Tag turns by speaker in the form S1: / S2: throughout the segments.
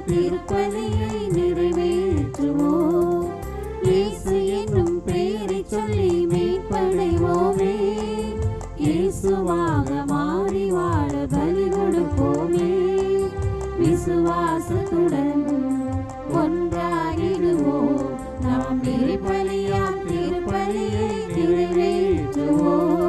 S1: திருப்பலியை நிறைவேற்றுவோம். இயேசு என்னும் பெயரை சொல்லி மீட்படைவோமே. இயேசுவாக மாறி வாழ பலி கொடுப்போமே. விசுவாசத்துடன் ஒன்றாகிடுவோம். நாம் நிறைபலியாம் திருப்பலியை நிறைவேற்றுவோம்.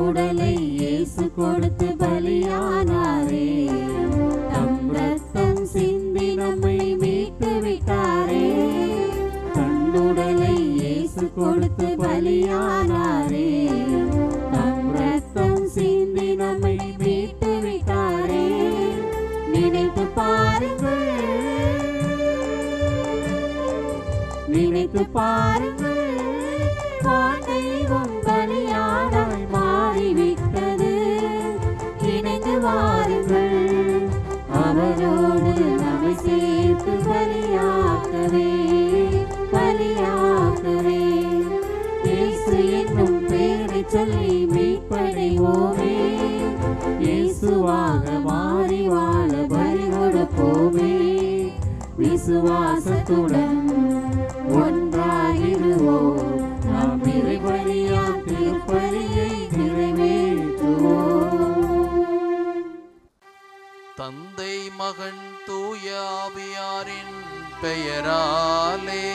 S1: உடலை இயேசு கொடுத்து பலியானாரே. தம் ரத்தம் சிந்தி நம்மை மீட்டு விட்டாரே. தன்னுடலை இயேசு கொடுத்து பலியானாரே. தம் ரத்தம் சிந்தி நம்மை மீட்டு விட்டாரே. நினைத்து பாருங்கள், நினைத்து பாருங்கள், தெய்வம் பலியானாய் மாறிவிட்டது. இணைந்து வாருங்கள், அவரோடு நம்மை சேர்த்து பலியாக்கவே, பலியாக்கவே. இயேசு என்னும் பெயரை சொல்லி மீட்படைவோமே. இயேசுவாக மாறி வாழ பலி கொடுப்போமே. விசுவாசத்துடன் ஒன்றாகிடுவோம். நாம் நிறைபலியாம் திருப்பலியை நிறைவேற்றுவோம்.
S2: தந்தை மகன் தூய ஆவியாரின் பெயராலே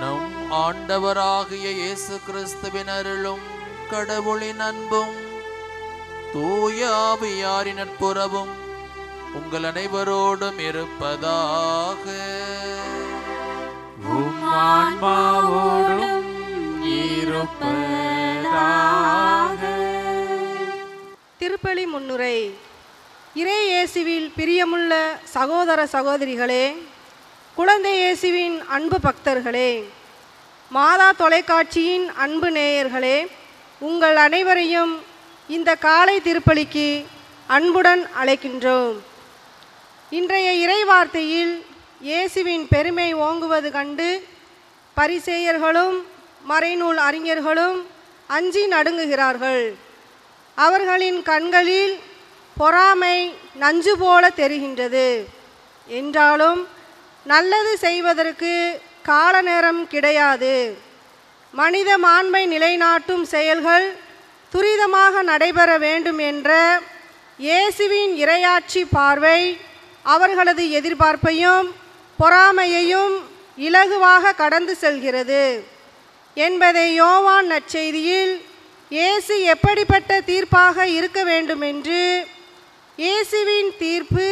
S2: நம் ஆண்டவராகிய இயேசு கிறிஸ்துவின் அருளும் கடவுளின் அன்பும் தூய ஆவியாரின் நட்புறவும் உங்கள் அனைவரோடும் இருப்பதாக.
S1: உம் ஆன்மாவோடும் இருப்பதாக.
S3: திருப்பலி முன்னுரை. இறை இயேசுவில் பிரியமுள்ள சகோதர சகோதரிகளே, குழந்தை இயேசுவின் அன்பு பக்தர்களே, மாதா தொலைக்காட்சியின் அன்பு நேயர்களே, உங்கள் அனைவரையும் இந்த காலை திருப்பலிக்கு அன்புடன் அழைக்கின்றோம். இன்றைய இறைவார்த்தையில் இயேசுவின் பெருமை ஓங்குவது கண்டு பரிசேயர்களும் மறைநூல் அறிஞர்களும் அஞ்சி நடுங்குகிறார்கள். அவர்களின் கண்களில் பொறாமை நஞ்சு போல தெரிகின்றது. என்றாலும் நல்லது செய்வதற்கு கால நேரம் கிடையாது. மனித மாண்பை நிலைநாட்டும் செயல்கள் துரிதமாக நடைபெற வேண்டும் என்ற இயேசுவின் இறையாட்சி பார்வை அவர்களது எதிர்பார்ப்பையும் பொறாமையையும் இலகுவாக கடந்து செல்கிறது என்பதை யோவான் நற்செய்தியில் இயேசு எப்படிப்பட்ட தீர்ப்பாக இருக்க வேண்டும் என்று, இயேசுவின் தீர்ப்பு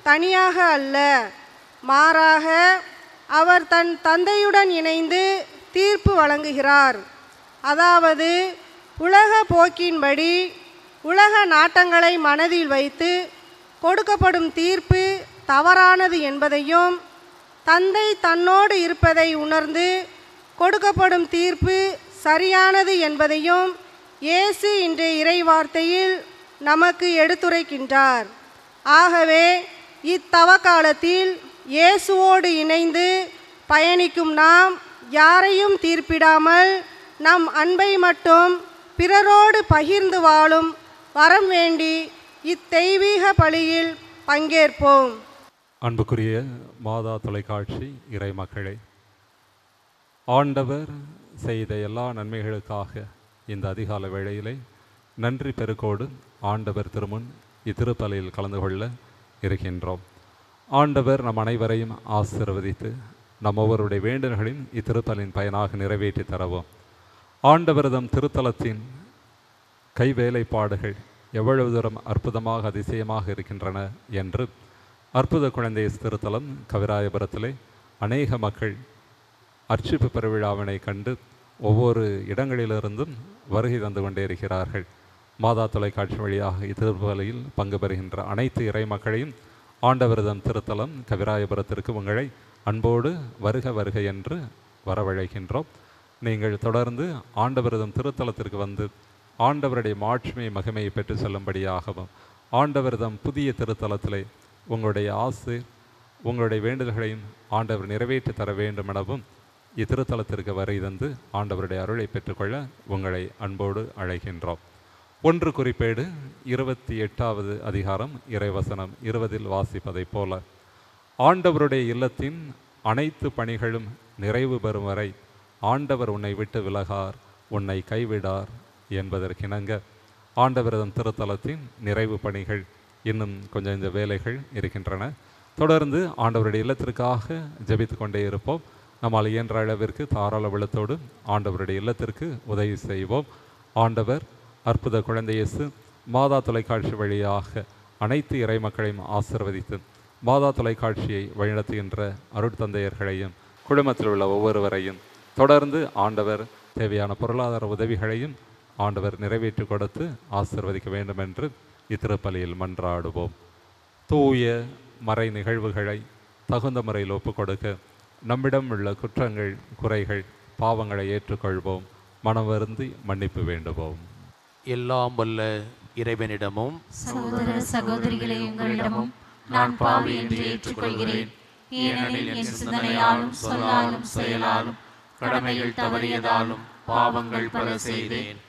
S3: தனியாக அல்ல, மாறாக அவர் தன் தந்தையுடன் இணைந்து தீர்ப்பு வழங்குகிறார். அதாவது உலக போக்கின்படி உலக நாட்டங்களை மனதில் வைத்து கொடுக்கப்படும் தீர்ப்பு தவறானது என்பதையும், தந்தை தன்னோடு இருப்பதை உணர்ந்து கொடுக்கப்படும் தீர்ப்பு சரியானது என்பதையும் இயேசு இன்றைய இறைவார்த்தையில் நமக்கு எடுத்துரைக்கின்றார். ஆகவே இத்தவக்காலத்தில் இயேசுவோடு இணைந்து பயணிக்கும் நாம் யாரையும் தீர்ப்பிடாமல் நம் அன்பை மட்டும் பிறரோடு பகிர்ந்து வாழும் வரம் வேண்டி இத்தெய்வீக பலியில் பங்கேற்போம்.
S4: அன்புக்குரிய மாதா தொலைக்காட்சி இறை மக்களே, ஆண்டவர் செய்த எல்லா நன்மைகளுக்காக இந்த அதிகால வேளையிலே நன்றி பெருக்கோடு ஆண்டவர் திருமுன் இத்திருப்பலியில் கலந்து கொள்ள இருக்கின்றோம். ஆண்டவர் நம் அனைவரையும் ஆசீர்வதித்து நம் ஒவ்வொருடைய வேண்டுதல்களின் இத்திருப்பலின் பயனாக நிறைவேற்றி தரவும். ஆண்டவரதம் திருத்தலத்தின் கைவேலைப்பாடுகள் எவ்வளவு தூரம் அற்புதமாக அதிசயமாக இருக்கின்றன என்று அற்புத குழந்தை திருத்தலம் கவிராயபுரத்திலே அநேக மக்கள் அர்ச்சிப்பு பெருவிழாவினை கண்டு ஒவ்வொரு இடங்களிலிருந்தும் வருகை தந்து கொண்டே இருக்கிறார்கள். மாதா தொலைக்காட்சி வழியாக இத்திருப்பலியில் பங்கு பெறுகின்ற அனைத்து இறை மக்களையும் ஆண்டவரதம் திருத்தலம் கவிராயபுரத்திற்கு உங்களை அன்போடு வருக வருக என்று வரவழைக்கின்றோம். நீங்கள் தொடர்ந்து ஆண்டவரதம் திருத்தலத்திற்கு வந்து ஆண்டவருடைய மாட்சிமை மகிமையை பெற்று செல்லும்படியாகவும், ஆண்டவரதம் புதிய திருத்தலத்திலே உங்களுடைய ஆசை உங்களுடைய வேண்டுதல்களையும் ஆண்டவர் நிறைவேற்றி தர வேண்டும் எனவும் இத்திருத்தலத்திற்கு வரை தந்து ஆண்டவருடைய அருளை பெற்றுக்கொள்ள உங்களை அன்போடு அழைக்கின்றோம். 1 குறிப்பேடு 28வது அதிகாரம் இறைவசனம் 20 வாசிப்பதைப் போல, ஆண்டவருடைய இல்லத்தின் அனைத்து பணிகளும் நிறைவு பெறும் வரை ஆண்டவர் உன்னை விட்டு விலகார், உன்னை கைவிடார் என்பதற்கிணங்க ஆண்டவரதன் திருத்தலத்தின் நிறைவு பணிகள் இன்னும் கொஞ்சம் இந்த வேலைகள் இருக்கின்றன. தொடர்ந்து ஆண்டவருடைய இல்லத்திற்காக ஜெபித்து கொண்டே இருப்போம். நம்மால் இயன்ற அளவிற்கு தாராள வெள்ளத்தோடு ஆண்டவருடைய இல்லத்திற்கு உதவி செய்வோம். ஆண்டவர் அற்புத குழந்தை இயேசு மாதா தொலைக்காட்சி வழியாக அனைத்து இறை மக்களையும் ஆசீர்வதித்து மாதா தொலைக்காட்சியை வழிநடத்துகின்ற அருட்தந்தையர்களையும் குடும்பத்தில் உள்ள ஒவ்வொருவரையும் தொடர்ந்து ஆண்டவர் தேவையான பொருளாதார உதவிகளையும் ஆண்டவர் நிறைவேற்றி கொடுத்து ஆசீர்வதிக்க வேண்டும் என்று இத்திருப்பலியில் மன்றாடுவோம். தூய மறை நிகழ்வுகளை தகுந்த முறையில் ஒப்புக் கொடுக்க நம்மிடம் உள்ள குற்றங்கள், குறைகள், பாவங்களை ஏற்றுக்கொள்வோம். மனம் வருந்தி மன்னிப்பு வேண்டுவோம்.
S2: எல்லாம் வல்ல இறைவனிடமும்
S1: சகோதர சகோதரிகளே, உங்களிடமும் நான் பாவி என்று ஏற்றுக்கொள்கிறேன். ஏனெனில் என் சிந்தனையாலும் சொல்லாலும் செயலாலும் கடமைகள் தவறியதாலும் பாவங்கள் பல செய்தேன்.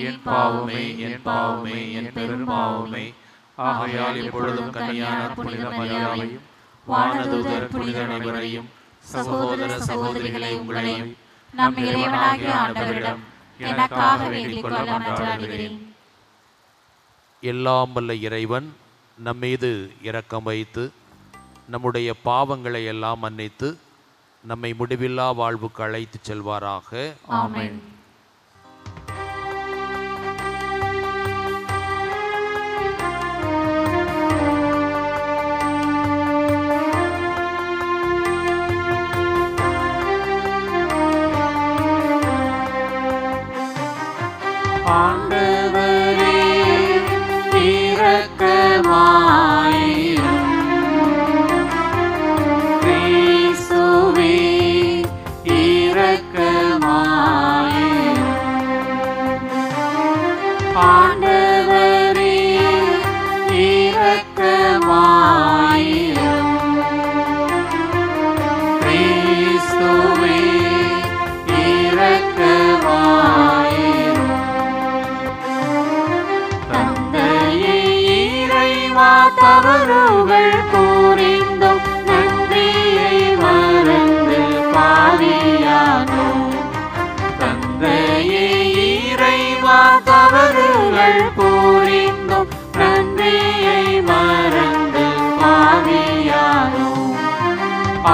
S1: என் பாவமே, என் பாவமே, என் பெரும் பாவமே. ஆகையால் எப்பொழுதும் கன்னியான புனித மரியாதையும் வானதூதர் புனித அனைவரையும் சகோதர சகோதரிகளை உங்களையும் நம் இறைவனாகிய ஆண்டவரிடம் எனக்காக வேண்டிக் கொள்ள மன்றாடுகிறேன்.
S2: எல்லாம் வல்ல இறைவன் நம்மீது இரக்கம் வைத்து நம்முடைய பாவங்களை எல்லாம் மன்னித்து நம்மை முடிவில்லா வாழ்வுக்கு அழைத்து செல்வாராக.
S1: ஆமென்.
S5: ஆண்டவரே இரக்கமாயிரும். கிறிஸ்துவே இரக்கமாயிரும். ஆண்டவரே இரக்கமாயிரும். கிறிஸ்துவே இரக்கமாயிரும். தவறுகள் புரிந்தும் நன்றியை மறந்து பாவியானோம். தந்தையே இறைவா, தவறுகள் புரிந்தும் நன்றியை மறந்து பாவியானோம்.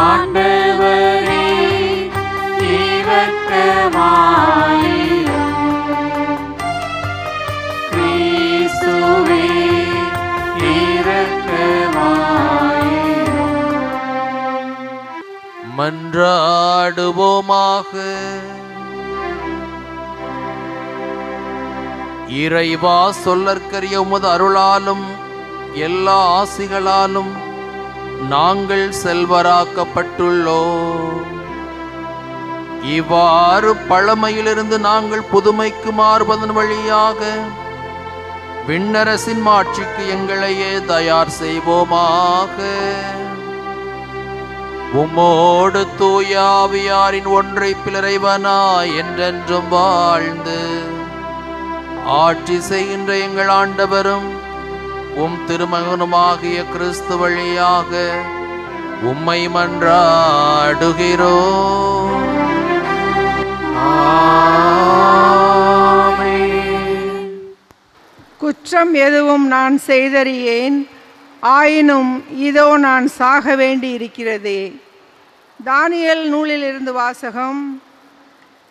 S5: ஆண்டவரே இரக்கமாயிரும். கிறிஸ்துவே
S2: மன்றாடுவோமாக. இறைவா, சொல்லற்கரிய உமது அருளாலும் எல்லா ஆசிகளாலும் நாங்கள் செல்வராக்கப்பட்டுள்ளோம். இவ்வாறு பழமையிலிருந்து நாங்கள் புதுமைக்கு மாறுவதன் வழியாக விண்ணரசின் மாட்சிக்கு எங்களையே தயார் செய்வோமாக. உம்மோடு தூய ஆவியாரின் ஒன்றைப்பில் இறைவனாய் என்றென்றும் வாழ்ந்து ஆட்சி செய்கின்ற எங்கள் ஆண்டவரும் உம் திருமகனுமாகிய கிறிஸ்து வழியாக உம்மை மன்றாடுகிறோம்.
S6: குற்றம் எதுவும் நான் செய்தறியேன், ஆயினும் இதோ நான் சாக வேண்டி இருக்கிறதே. தானியேல் நூலிலிருந்து வாசகம்.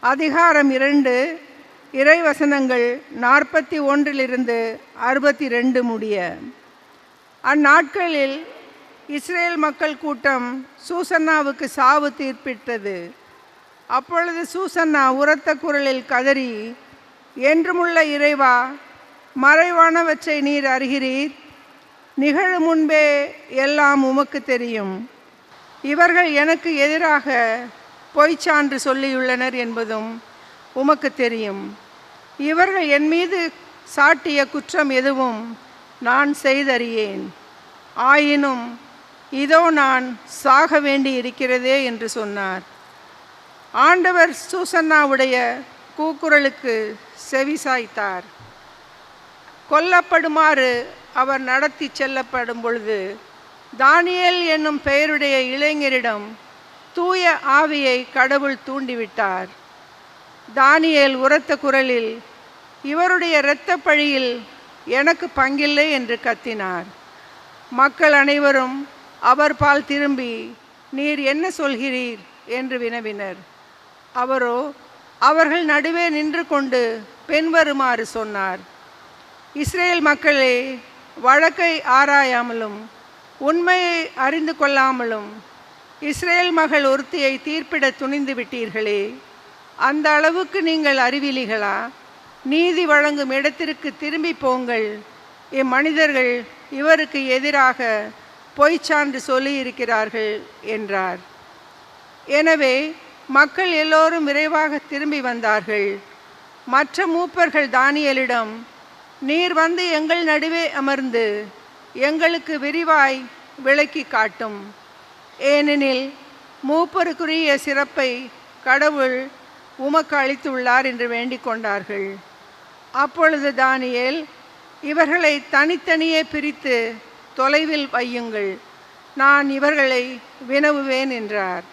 S6: அதிகாரம் 2, இறைவசனங்கள் 41 62 முடிய. அந்நாட்களில் இஸ்ரேல் மக்கள் கூட்டம் சூசன்னாவுக்கு சாவு தீர்ப்பிட்டது. அப்பொழுது சூசன்னா உரத்த குரலில் கதறி, என்றுமுள்ள இறைவா, மறைவானவற்றை நீர் அறிகிறீர். நிகழும் முன்பே எல்லாம் உமக்கு தெரியும். இவர்கள் எனக்கு எதிராக பொய்ச்சான்று சொல்லியுள்ளனர் என்பதும் உமக்கு தெரியும். இவர்கள் என் மீது சாட்டிய குற்றம் எதுவும் நான் செய்தறியேன். ஆயினும் இதோ நான் சாக வேண்டி இருக்கிறதே என்று சொன்னார். ஆண்டவர் சூசன்னாவுடைய கூக்குரலுக்கு செவிசாய்த்தார். கொல்லப்படுமாறு அவர் நடத்தி செல்லப்படும் பொழுது தானியேல் என்னும் பெயருடைய இளைஞரிடம் தூய ஆவியை கடவுள் தூண்டிவிட்டார். தானியேல் உரத்த குரலில், இவருடைய இரத்த பழியில் எனக்கு பங்கில்லை என்று கத்தினார். மக்கள் அனைவரும் அவர் பால் திரும்பி, நீர் என்ன சொல்கிறீர் என்று வினவினர். அவரோ அவர்கள் நடுவே நின்று கொண்டு பின்வருமாறு சொன்னார். இஸ்ரேல் மக்களே, வழக்கை ஆராயாமலும் உண்மையை அறிந்து கொள்ளாமலும் இஸ்ரேல் மகள் ஒருத்தியை தீர்ப்பிட துணிந்து விட்டீர்களே, அந்த அளவுக்கு நீங்கள் அறிவிலிகளா? நீதி வழங்கும் இடத்திற்கு திரும்பி போங்கள். இம்மனிதர்கள் இவருக்கு எதிராக பொய்ச்சான்று சொல்லியிருக்கிறார்கள் என்றார். எனவே மக்கள் எல்லோரும் விரைவாக திரும்பி வந்தார்கள். மற்ற மூப்பர்கள் தானியேலிடம், நீர் வந்து எங்கள் நடுவே அமர்ந்து எங்களுக்கு விரிவாய் விளக்கி காட்டும். ஏனெனில் மூப்பருக்குரிய சிறப்பை கடவுள் உமக்கு அளித்துள்ளார் என்று வேண்டிக் கொண்டார்கள். அப்பொழுது தானியேல், இவர்களை தனித்தனியே பிரித்து தொலைவில் வையுங்கள், நான் இவர்களை வினவுவேன் என்றார்.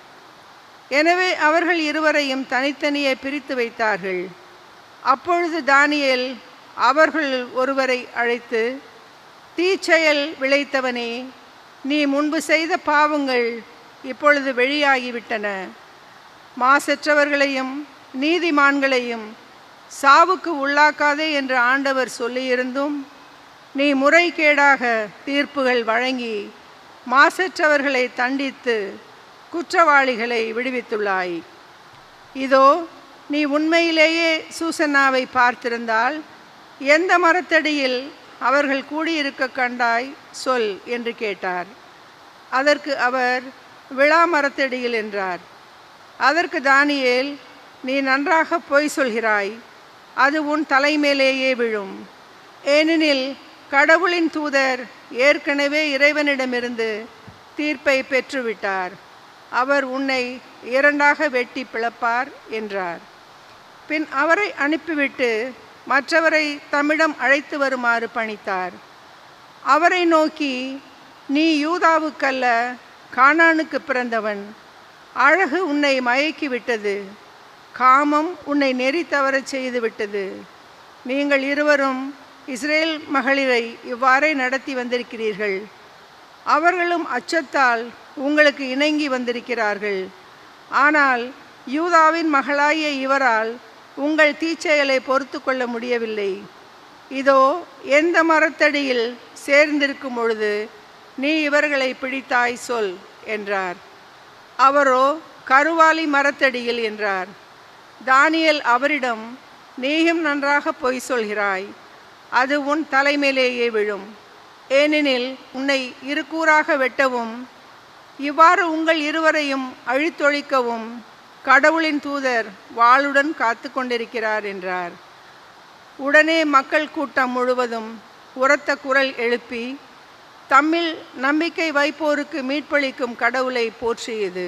S6: எனவே அவர்கள் இருவரையும் தனித்தனியே பிரித்து வைத்தார்கள். அப்பொழுது தானியேல் அவர்கள் ஒருவரை அழைத்து, தீச்செயல் விளைத்தவனே, நீ முன்பு செய்த பாவங்கள் இப்பொழுது வெளியாகிவிட்டன. மாசற்றவர்களையும் நீதிமான்களையும் சாவுக்கு உள்ளாக்காதே என்று ஆண்டவர் சொல்லியிருந்தும் நீ முறைகேடாக தீர்ப்புகள் வழங்கி மாசற்றவர்களை தண்டித்து குற்றவாளிகளை விடுவித்துள்ளாய். இதோ, நீ உண்மையிலேயே சூசன்னாவை பார்த்திருந்தால் எந்த மரத்தடியில் அவர்கள் கூடியிருக்க கண்டாய் சொல் என்று கேட்டார். அதற்கு அவர், விழா மரத்தடியில் என்றார். அதற்கு தானியேல், நீ நன்றாக பொய் சொல்கிறாய், அது உன் தலைமேலேயே விழும். ஏனெனில் கடவுளின் தூதர் ஏற்கனவே இறைவனிடமிருந்து தீர்ப்பை பெற்றுவிட்டார். அவர் உன்னை இரண்டாக வெட்டி பிளப்பார் என்றார். பின் அவரை அனுப்பிவிட்டு மற்றவரை தம்மிடம் அழைத்து வருமாறு பணித்தார். அவரை நோக்கி, நீ யூதாவுக்கல்ல கானானுக்கு பிறந்தவன். அழகு உன்னை மயக்கிவிட்டது, காமம் உன்னை நெறி தவறச் செய்து விட்டது. நீங்கள் இருவரும் இஸ்ரேல் மகளிரை இவ்வாறே நடத்தி வந்திருக்கிறீர்கள். அவர்களும் அச்சத்தால் உங்களுக்கு இணங்கி வந்திருக்கிறார்கள். ஆனால் யூதாவின் மகளாகிய இவரால் உங்கள் தீச்செயலை பொறுத்து கொள்ள முடியவில்லை. இதோ, எந்த மரத்தடியில் சேர்ந்திருக்கும் பொழுது நீ இவர்களை பிடித்தாய் சொல் என்றார். அவரோ, கருவாலி மரத்தடியில் என்றார். தானியேல் அவரிடம், நீயும் நன்றாக பொய் சொல்கிறாய், அது உன் தலைமேலேயே விழும். ஏனெனில் உன்னை இருகூறாக வெட்டவும் இவ்வாறு உங்கள் இருவரையும் அழித்தொழிக்கவும் கடவுளின் தூதர் வாளுடன் காத்து கொண்டிருக்கிறார் என்றார். உடனே மக்கள் கூட்டம் முழுவதும் உரத்த குரல் எழுப்பி தம்மில் நம்பிக்கை வைப்போருக்கு மீட்பளிக்கும் கடவுளை போற்றியது.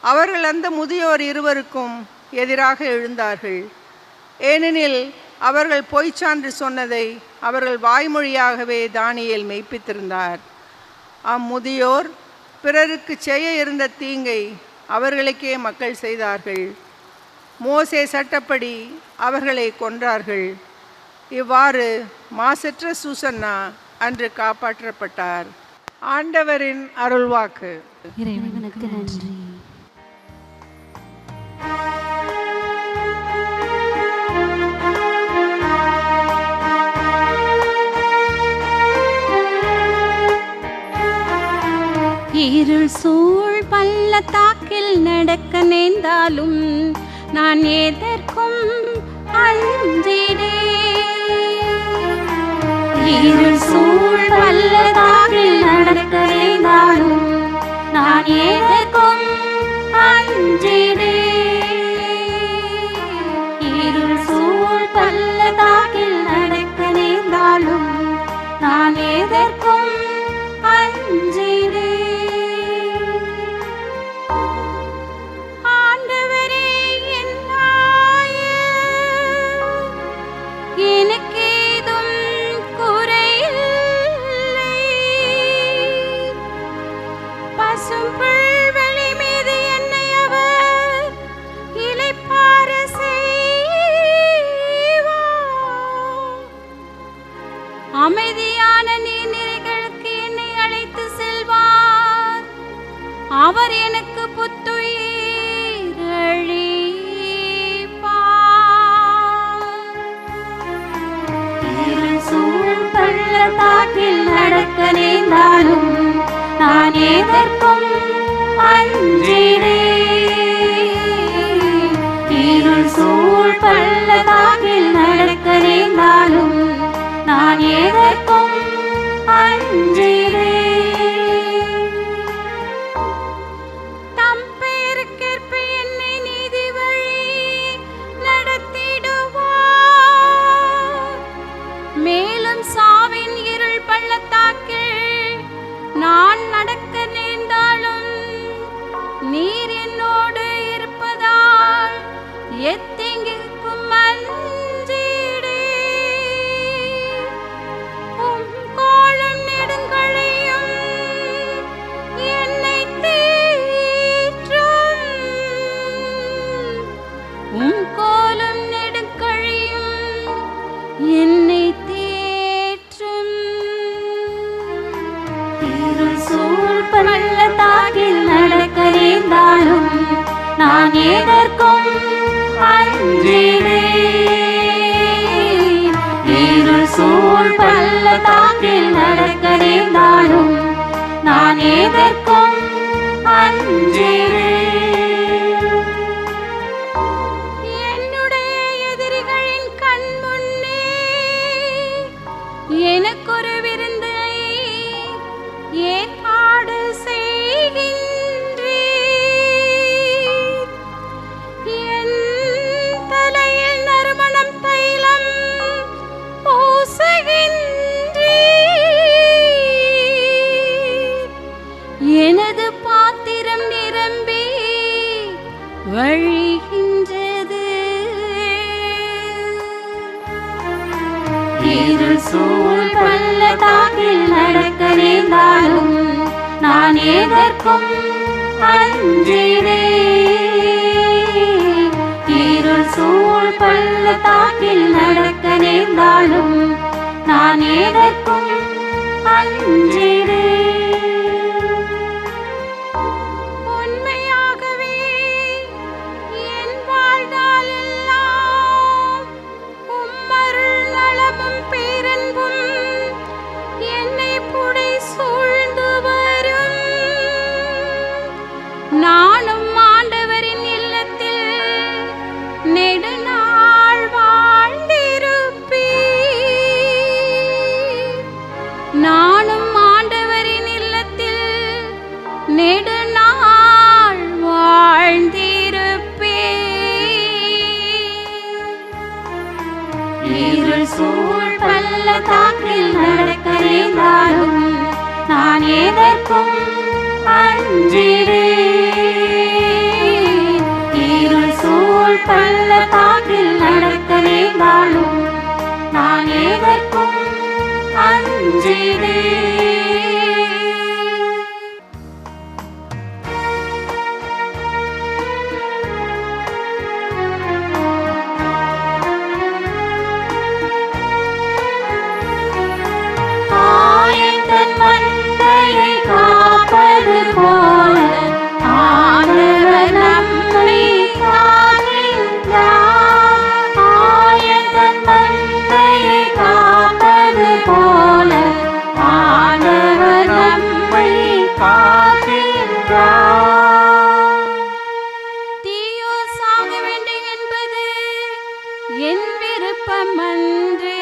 S6: அவர்கள் அந்த முதியோர் இருவருக்கும் எதிராக எழுந்தார்கள். ஏனெனில் அவர்கள் பொய்ச்சான்று சொன்னதை அவர்கள் வாய்மொழியாகவே தானியேல் மெய்ப்பித்திருந்தார். அம்முதியோர் பிறருக்கு செய்ய இருந்த தீங்கை அவர்களுக்கே மக்கள் செய்தார்கள். மோசே சட்டப்படி அவர்களை கொன்றார்கள். இவ்வாறு மாசற்ற சூசன்னா அன்று காப்பாற்றப்பட்டார். ஆண்டவரின் அருள்வாக்கு.
S1: இறைவனுக்கு நன்றி.
S5: இருள் சூழ் பள்ளத்தாக்கில் நடக்க நேர்ந்தாலும் நான் எதற்கும் அஞ்சிடேன். இருள் சூழ் பள்ளத்தாக்கில் நடக்க நேர்ந்தாலும் நான் எதற்கும் அஞ்சிடேன். இருள் சூழ் பள்ளத்தாக்கில் நடக்க நேர்ந்தாலும் நான் எதற்கும் பசும் புல்வெளி மீது என்னை அவர் இளைப்பாற செய்வார். அமைதியான நீர்நிலைகளுக்கு என்னை அழைத்து செல்வார். அவர் எனக்கு புத்துயிர் அளிப்பார். இருள் சூழும் பள்ளத்தாக்கில் நடக்க நேர்ந்தாலும் நான் எதற்கும் அஞ்சினேன். இருள் சூழ் பள்ளத்தாக்கில் நடக்க நேர்ந்தாலும் நான் எதற்கும் அஞ்சினேன். தம் பெயருக்கேற்ப என்னை நீதி வழி நடத்திடுவார். மேலும் சாவின் இருள் பள்ளத்தாக்கில் நான் நடக்க நேர்ந்தாலும் நீர் என்னோடு இருப்பதால் எத்தீங்கிற்கும் அஞ்சிடேன். உம் கோலும் நெடுங்கழையும் என்னை தேற்றும். உம் கோலும் நெடுங்கழையும் என்னை தேற்றும். இருள் சூழ் பள்ளத்தாக்கில் நடக்க நேர்ந்தாலும் நான் எதற்கும் அஞ்சினேன். இருள் சூழ் பள்ளத்தாக்கில் நடக்க நேர்ந்தாலும் நான் எதற்கும் அஞ்சினேன். என்னுடைய எதிரிகளின் கண் முன்னே எனக்கொரு விருந்தை ஏற்பாடு செய்கின்றீர். என் தலையில் நறுமணம் தைலம் பூசுகின்றீர். எனது பாத்திரம் நிரம்பி வழிகின்றது. இருள் சூழ் பள்ளத்தாக்கில் நடக்க நேர்ந்தாலும் நான் எதற்கும் அஞ்சினேன். இருள் சூழ் பள்ளத்தாக்கில் நடக்க நேர்ந்தாலும் நான் எதற்கும் அஞ்சினேன். உண்மையாகவே என் வாழ்நாளெல்லாம் உம்மருள் நலமும் பேரன்பும் என்னை புடை சூழ்ந்து வரும். நானும் ஆண்டவரின் இல்லத்தில் நெடுநாள் வாழ்ந்திருப்பேன். நானும் ஆண்டவரின் இல்லத்தில் நெடுநாள் வாழ்ந்திருப்பேன். இருள் சூழ் பள்ளத்தாக்கில் நடக்க நேர்ந்தாலும் நான் எதற்கும் அஞ்சினேன். இருள் சூழ் பள்ளத்தாக்கில் நடக்க நேர்ந்தாலும் நான் எதற்கும் அஞ்சினேன். ஆயத்தன் மந்தையை காப்பது போல ஆண்டவர் நம்மை காக்கின்றார். ஆயத்தன் மந்தையை காப்பது போல ஆண்டவர் நம்மை காக்கின்றார். தீயோர் சாக வேண்டும் என்பது என் விருப்பம் அன்று.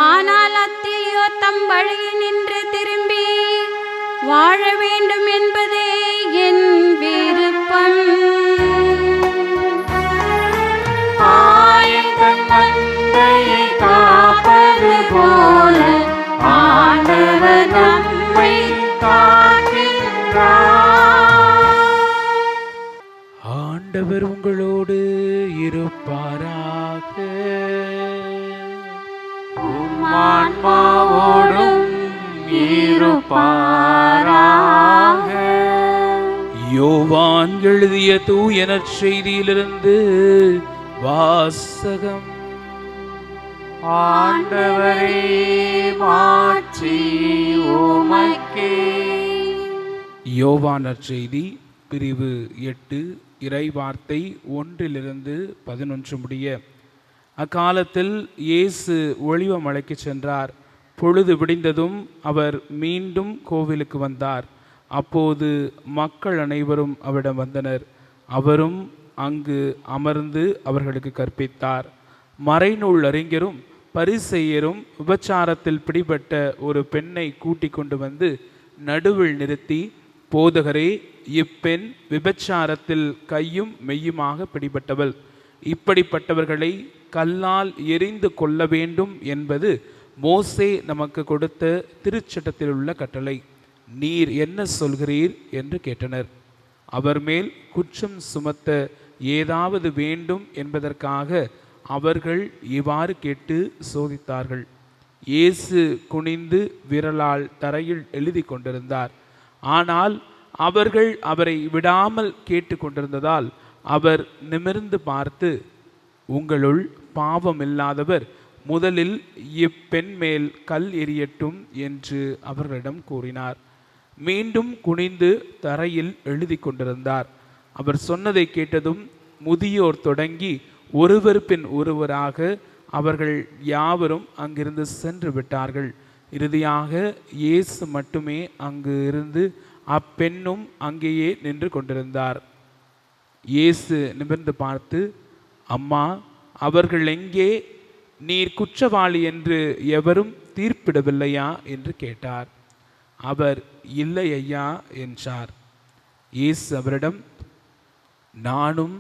S5: ஆனால் அத்தீயோர் தம் வழியில் நின்று திரும்பி வாழ வேண்டும் என்பதே என் விருப்பம். ஆயத்தன் மந்தையை காப்பது போல ஆண்டவர் நம்மை காக்கின்றார்.
S2: ஆண்டவர் உங்களோடு இருப்பாராக.
S1: ஆன்மாவோடும் இருப்பாராக.
S7: யோவான் எழுதிய தூய நற்செய்தியிலிருந்து வாசகம்.
S1: ஆண்டவரே, மாட்சி உமக்கே.
S7: யோவான் நற்செய்தி பிரிவு 8 இறைவார்த்தை 1-11 முடிய. அக்காலத்தில் இயேசு ஒலிவ மலைக்கு சென்றார். பொழுது விடிந்ததும் அவர் மீண்டும் கோவிலுக்கு வந்தார். அப்போது மக்கள் அனைவரும் அவரிடம் வந்தனர். அவரும் அங்கு அமர்ந்து அவர்களுக்கு கற்பித்தார். மறைநூல் அறிஞரும் பரிசேயரும் விபச்சாரத்தில் பிடிபட்ட ஒரு பெண்ணை கூட்டிக் கொண்டு வந்து நடுவில் நிறுத்தி, போதகரே, இப்பெண் விபச்சாரத்தில் கையும் மெய்யுமாக பிடிபட்டவள். இப்படிப்பட்டவர்களை கல்லால் எறிந்து கொள்ள வேண்டும் என்பது மோசே நமக்கு கொடுத்த திருச்சட்டத்தில் உள்ள கட்டளை. நீர் என்ன சொல்கிறீர் என்று கேட்டனர். அவர் மேல் குற்றம் சுமத்த ஏதாவது வேண்டும் என்பதற்காக அவர்கள் இவ்வாறு கேட்டு சோதித்தார்கள். இயேசு குனிந்து விரலால் தரையில் எழுதி கொண்டிருந்தார். ஆனால் அவர்கள் அவரை விடாமல் கேட்டு கொண்டிருந்ததால் அவர் நிமிர்ந்து பார்த்து, உங்களுள் பாவம் இல்லாதவர் முதலில் இப்பெண் மேல் கல் எறியட்டும் என்று அவர்களிடம் கூறினார். மீண்டும் குனிந்து தரையில் எழுதி கொண்டிருந்தார். அவர் சொன்னதை கேட்டதும் முதியோர் தொடங்கி ஒருவர் பின் ஒருவராக அவர்கள் யாவரும் அங்கிருந்து சென்று விட்டார்கள். இறுதியாக இயேசு மட்டுமே அங்கு இருந்து அப்பெண்ணும் அங்கேயே நின்று கொண்டிருந்தார். இயேசு நிமிர்ந்து பார்த்து, அம்மா, அவர்கள் எங்கே? நீர் குற்றவாளி என்று எவரும் தீர்ப்பிடவில்லையா என்று கேட்டார். அவர், இல்லை ஐயா என்றார். இயேசு அவரிடம், நானும்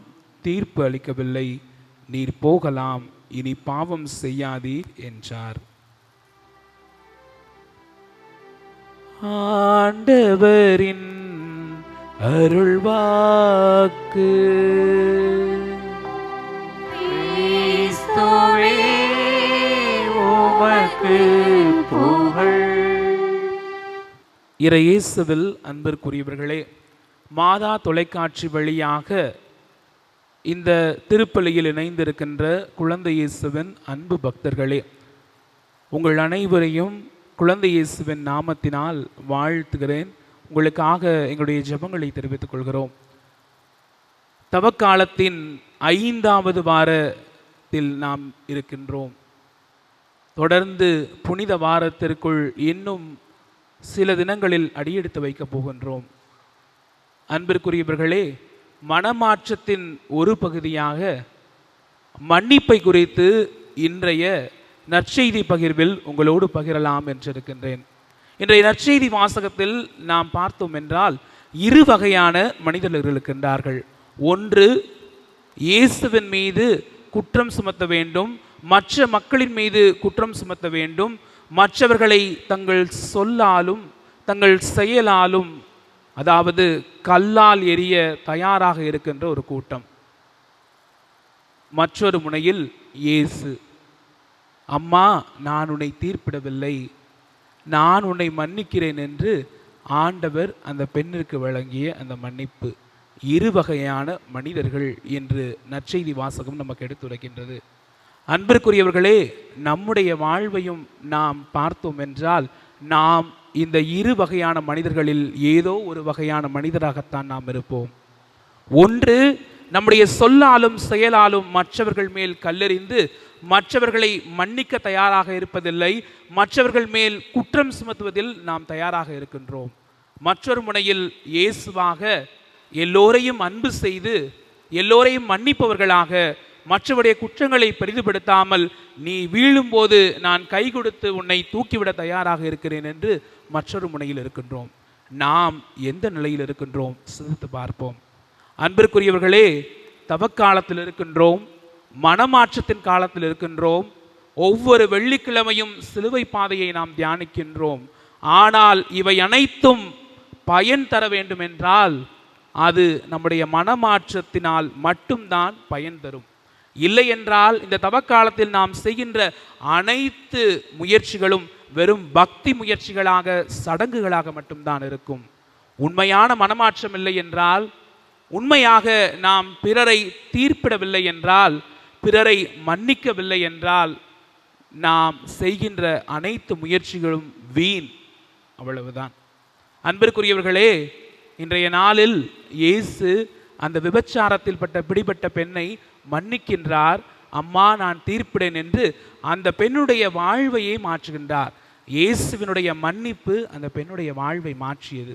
S7: தீர்ப்பு அளிக்கவில்லை, நீர் போகலாம், இனி பாவம் செய்யாதீர் என்றார். ஆண்டவரின் அருள்வாக்கு. இறையேசுவில் அன்பிற்குரியவர்களே, மாதா தொலைக்காட்சி வழியாக இந்த திருப்பலியில் இணைந்திருக்கின்ற குழந்தை இயேசுவின் அன்பு பக்தர்களே, உங்கள் அனைவரையும் குழந்தை இயேசுவின் நாமத்தினால் வாழ்த்துகிறேன். உங்களுக்காக எங்களுடைய ஜெபங்களை தெரிவித்துக் கொள்கிறோம். தவக்காலத்தின் 5வது வாரத்தில் நாம் இருக்கின்றோம். தொடர்ந்து புனித வாரத்திற்குள் இன்னும் சில தினங்களில் அடியெடுத்து வைக்கப் போகின்றோம். அன்பிற்குரியவர்களே, மனமாற்றத்தின் ஒரு பகுதியாக மன்னிப்பை குறித்து இன்றைய நற்செய்தி பகிர்வில் உங்களோடு பகிரலாம் என்றிருக்கின்றேன். இன்றைய நற்செய்தி வாசகத்தில் நாம் பார்த்தோம் என்றால் 2 வகையான மனிதர்கள் இருக்கின்றார்கள். ஒன்று, இயேசுவின் மீது குற்றம் சுமத்த வேண்டும், மற்ற மக்களின் மீது குற்றம் சுமத்த வேண்டும், மற்றவர்களை தங்கள் சொல்லாலும் தங்கள் செயலாலும், அதாவது கல்லால் எறிய தயாராக இருக்கின்ற ஒரு கூட்டம். மற்றொரு முனையில் இயேசு, அம்மா, நான் உன்னை தீர்ப்பிடவில்லை, நான் உன்னை மன்னிக்கிறேன் என்று ஆண்டவர் அந்த பெண்ணிற்கு வழங்கிய அந்த மன்னிப்பு. 2 வகையான மனிதர்கள் என்று நற்செய்தி வாசகம் நமக்கு எடுத்துரைக்கின்றது. அன்பிற்குரியவர்களே, நம்முடைய வாழ்வையும் நாம் பார்த்தோம் என்றால் நாம் இந்த 2 வகையான மனிதர்களில் ஏதோ ஒரு வகையான மனிதராகத்தான் நாம் இருப்போம். ஒன்று, நம்முடைய சொல்லாலும் செயலாலும் மற்றவர்கள் மேல் கல்லெறிந்து மற்றவர்களை மன்னிக்க தயாராக இருப்பதில்லை, மற்றவர்கள் மேல் குற்றம் சுமத்துவதில் நாம் தயாராக இருக்கின்றோம். மற்றொரு முனையில் இயேசுவாக எல்லோரையும் அன்பு செய்து எல்லோரையும் மன்னிப்பவர்களாக, மற்றவருடைய குற்றங்களை பெரிதுபடுத்தாமல், நீ வீழும்போது நான் கை கொடுத்து உன்னை தூக்கிவிட தயாராக இருக்கிறேன் என்று மற்றொரு முனையில் இருக்கின்றோம். நாம் எந்த நிலையில் இருக்கின்றோம்? சிந்தித்து பார்ப்போம். அன்பிற்குரியவர்களே, தவக்காலத்தில் இருக்கின்றோம், மனமாற்றத்தின் காலத்தில் இருக்கின்றோம். ஒவ்வொரு வெள்ளிக்கிழமையும் சிலுவை பாதையை நாம் தியானிக்கின்றோம். ஆனால் இவை அனைத்தும் பயன் தர வேண்டும் என்றால் அது நம்முடைய மனமாற்றத்தினால் மட்டும்தான் பயன் தரும். இல்லை என்றால் இந்த தவக்காலத்தில் நாம் செய்கின்ற அனைத்து முயற்சிகளும் வெறும் பக்தி முயற்சிகளாக, சடங்குகளாக மட்டும்தான் இருக்கும். உண்மையான மனமாற்றம் இல்லை என்றால், உண்மையாக நாம் பிறரை தீர்ப்பிடவில்லை என்றால், பிறரை மன்னிக்கவில்லை என்றால், நாம் செய்கின்ற அனைத்து முயற்சிகளும் வீண். அவ்வளவுதான். அன்பிற்குரியவர்களே, இன்றைய நாளில் இயேசு அந்த விபச்சாரத்தில் பிடிபட்ட பெண்ணை மன்னிக்கின்றார். அம்மா, நான் தீர்ப்பிடேன் என்று அந்த பெண்ணுடைய வாழ்வையை மாற்றுகின்றார். இயேசுவினுடைய மன்னிப்பு அந்த பெண்ணுடைய வாழ்வை மாற்றியது.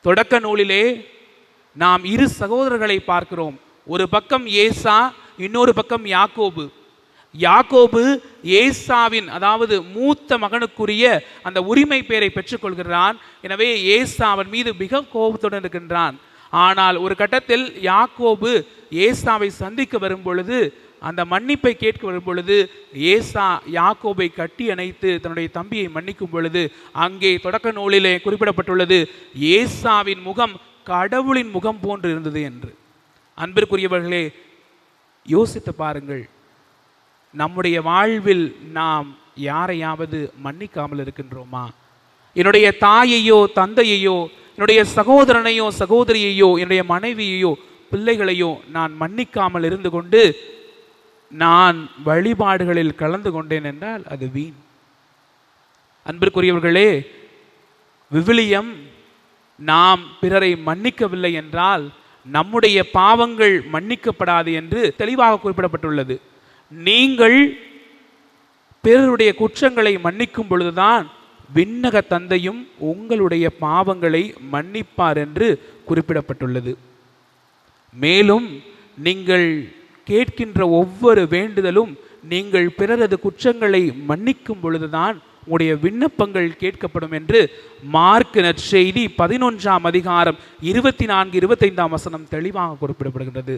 S7: தொடக்க நூலிலே நாம் இரு சகோதரர்களை பார்க்கிறோம். ஒரு பக்கம் ஏசா, இன்னொரு பக்கம் யாக்கோபு. யாக்கோபு ஏசாவின், அதாவது மூத்த மகனுக்குரிய அந்த உரிமை பெயரை பெற்றுக்கொள்கிறான். எனவே ஏசா அவன் மீது மிக கோபத்துடன் இருக்கின்றான். ஆனால் ஒரு கட்டத்தில் யாக்கோபு ஏசாவை சந்திக்க வரும் பொழுது, அந்த மன்னிப்பை கேட்க வரும் பொழுது, ஏசா யாக்கோபை கட்டி அணைத்து தன்னுடைய தம்பியை மன்னிக்கும் பொழுது, அங்கே தொடக்க நூலிலே குறிப்பிடப்பட்டுள்ளது, ஏசாவின் முகம் கடவுளின் முகம் போன்று இருந்தது என்று. அன்பிற்குரியவர்களே, யோசித்து பாருங்கள், நம்முடைய வாழ்வில் நாம் யாரையாவது மன்னிக்காமல் இருக்கின்றோமா? என்னுடைய தாயையோ தந்தையையோ, என்னுடைய சகோதரனையோ சகோதரியையோ, என்னுடைய மனைவியையோ பிள்ளைகளையோ நான் மன்னிக்காமல் இருந்து கொண்டு நான் வழிபாடுகளில் கலந்து கொண்டேன் என்றால் அது வீண். அன்பிற்குரியவர்களே, விவிலியம் நாம் பிறரை மன்னிக்கவில்லை என்றால் நம்முடைய பாவங்கள் மன்னிக்கப்படாது என்று தெளிவாக குறிப்பிடப்பட்டுள்ளது. நீங்கள் பிறருடைய குற்றங்களை மன்னிக்கும் பொழுதுதான் விண்ணக தந்தையும் உங்களுடைய பாவங்களை மன்னிப்பார் என்று குறிப்பிடப்பட்டுள்ளது. மேலும் நீங்கள் கேட்கின்ற ஒவ்வொரு வேண்டுதலும் நீங்கள் பிறரது குற்றங்களை மன்னிக்கும் பொழுதுதான் உங்களுடைய விண்ணப்பங்கள் கேட்கப்படும் என்று மார்க் நற்செய்தி 11ஆம் அதிகாரம் 24-25ஆம் வசனம் தெளிவாக குறிப்பிடப்படுகின்றது.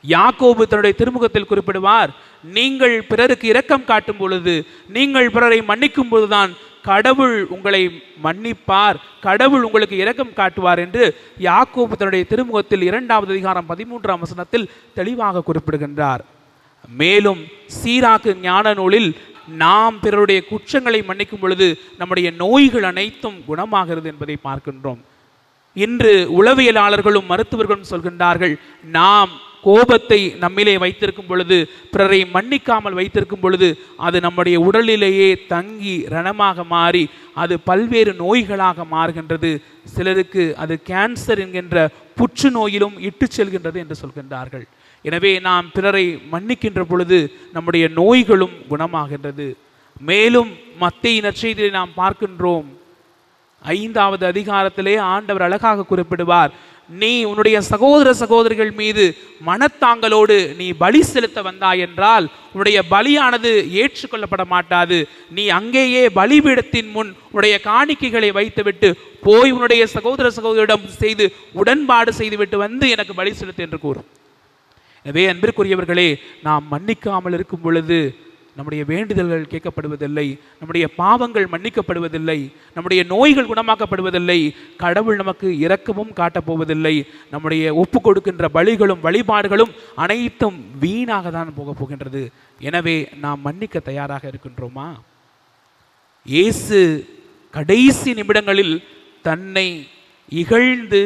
S7: யாக்கோபு தன்னுடைய திருமுகத்தில் குறிப்பிடுவார், நீங்கள் பிறருக்கு இரக்கம் காட்டும் பொழுது, நீங்கள் பிறரை மன்னிக்கும் பொழுதுதான் கடவுள் உங்களை மன்னிப்பார், கடவுள் உங்களுக்கு இரக்கம் காட்டுவார் என்று யாக்கோபு தன்னுடைய திருமுகத்தில் 2ஆவது அதிகாரம் 13ஆம் வசனத்தில் தெளிவாக குறிப்பிடுகின்றார். மேலும் சீராக்கு ஞான நூலில் நாம் பிறருடைய குற்றங்களை மன்னிக்கும் பொழுது நம்முடைய நோய்கள் அனைத்தும் குணமாகிறது என்பதை பார்க்கின்றோம். இன்று உளவியலாளர்களும் மருத்துவர்களும் சொல்கின்றார்கள், நாம் கோபத்தை நம்மிலே வைத்திருக்கும் பொழுது, பிறரை மன்னிக்காமல் வைத்திருக்கும் பொழுது அது நம்முடைய உடலிலேயே தங்கி ரணமாக மாறி அது பல்வேறு நோய்களாக மாறுகின்றது. சிலருக்கு அது கேன்சர் என்கின்ற புற்றுநோயிலும் இட்டு செல்கின்றது என்று சொல்கின்றார்கள். எனவே நாம் பிறரை மன்னிக்கின்ற பொழுது நம்முடைய நோய்களும் குணமாகின்றது. மேலும் மத்தேயு நற்செய்தியை நாம் பார்க்கின்றோம், 5ஆவது அதிகாரத்திலே ஆண்டவர் அழகாக குறிப்பிடுவார், நீ உன்னுடைய சகோதர சகோதரிகள் மீது மனத்தாங்கலோடு நீ பலி செலுத்த வந்தாய் என்றால் உன்னுடைய பலியானது ஏற்றுக்கொள்ளப்பட மாட்டாது. நீ அங்கேயே பலிபீடத்தின் முன் உன்னுடைய காணிக்கைகளை வைத்துவிட்டு போய் உன்னுடைய சகோதர சகோதரிடம் செய்து உடன்பாடு செய்துவிட்டு வந்து எனக்கு பலி செலுத்து என்று கூறும். எனவே அன்பிற்குரியவர்களே, நாம் மன்னிக்காமல் இருக்கும் பொழுது நம்முடைய வேண்டுதல்கள் கேட்கப்படுவதில்லை, நம்முடைய பாவங்கள் மன்னிக்கப்படுவதில்லை, நம்முடைய நோய்கள் குணமாக்கப்படுவதில்லை, கடவுள் நமக்கு இரக்கமும் காட்டப்போவதில்லை. நம்முடைய ஒப்பு கொடுக்கின்ற பலிகளும் வழிபாடுகளும் அனைத்தும் வீணாக தான் போக போகின்றது. எனவே நாம் மன்னிக்க தயாராக இருக்கின்றோமா? இயேசு கடைசி நிமிடங்களில் தன்னை இகழ்ந்து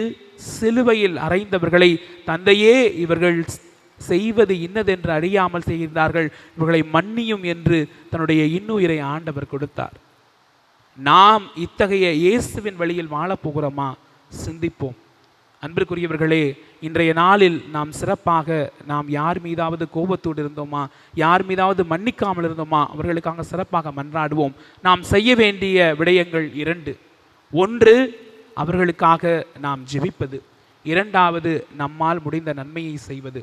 S7: சிலுவையில் அறைந்தவர்களை, தந்தையே இவர்கள் செய்வது இன்னதென்று அறியாமல் செய்கின்றார்கள், இவர்களை மன்னியும் என்று தன்னுடைய இன்னுயிரை ஆண்டவர் கொடுத்தார். நாம் இத்தகைய இயேசுவின் வழியில் வாழப்போகிறோமா? சிந்திப்போம். அன்பிற்குரியவர்களே, இன்றைய நாளில் நாம் சிறப்பாக நாம் யார் மீதாவது கோபத்தோடு இருந்தோமா, யார் மீதாவது மன்னிக்காமல் இருந்தோமா, அவர்களுக்காக சிறப்பாக மன்றாடுவோம். நாம் செய்ய வேண்டிய விடயங்கள் 2. 1, அவர்களுக்காக நாம் ஜெபிப்பது. 2வது, நம்மால் முடிந்த நன்மையை செய்வது.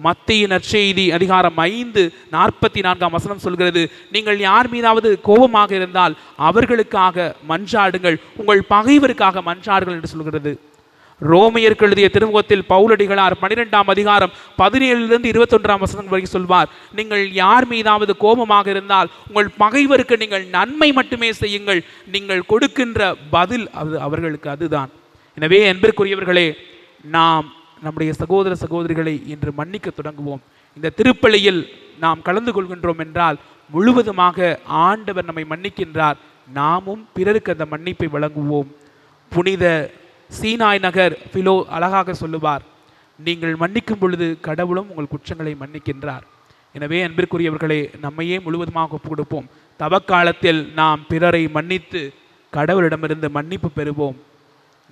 S7: மத்தேயு நற்செய்தி அதிகாரம் 5:44ஆம் வசனம் சொல்கிறது, நீங்கள் யார் மீதாவது கோபமாக இருந்தால் அவர்களுக்காக மன்றாடுங்கள், உங்கள் பகைவருக்காக மன்றாடுங்கள் என்று சொல்கிறது. ரோமையருக்கு எழுதிய திருமுகத்தில் பவுலடிகளார் 12ஆம் அதிகாரம் 17-21ஆம் வசனம் வரை சொல்வார், நீங்கள் யார் மீதாவது கோபமாக இருந்தால் உங்கள் பகைவருக்கு நீங்கள் நன்மை மட்டுமே செய்யுங்கள், நீங்கள் கொடுக்கின்ற பதில் அவர்களுக்கு அதுதான். எனவே அன்பிற்குரியவர்களே, நாம் நம்முடைய சகோதர சகோதரிகளை இன்று மன்னிக்க தொடங்குவோம். இந்த திருப்பலியில் நாம் கலந்து கொள்கின்றோம் என்றால் முழுவதுமாக ஆண்டவர் நம்மை மன்னிக்கின்றார். நாமும் பிறருக்கு அந்த மன்னிப்பை வழங்குவோம். புனித சீனாய் நகர் பிலோ அழகாக சொல்லுவார், நீங்கள் மன்னிக்கும் பொழுது கடவுளும் உங்கள் குற்றங்களை மன்னிக்கின்றார். எனவே அன்பிற்குரியவர்களே, நம்மையே முழுவதுமாக ஒப்பு கொடுப்போம். தவக்காலத்தில் நாம் பிறரை மன்னித்து கடவுளிடமிருந்து மன்னிப்பு பெறுவோம்.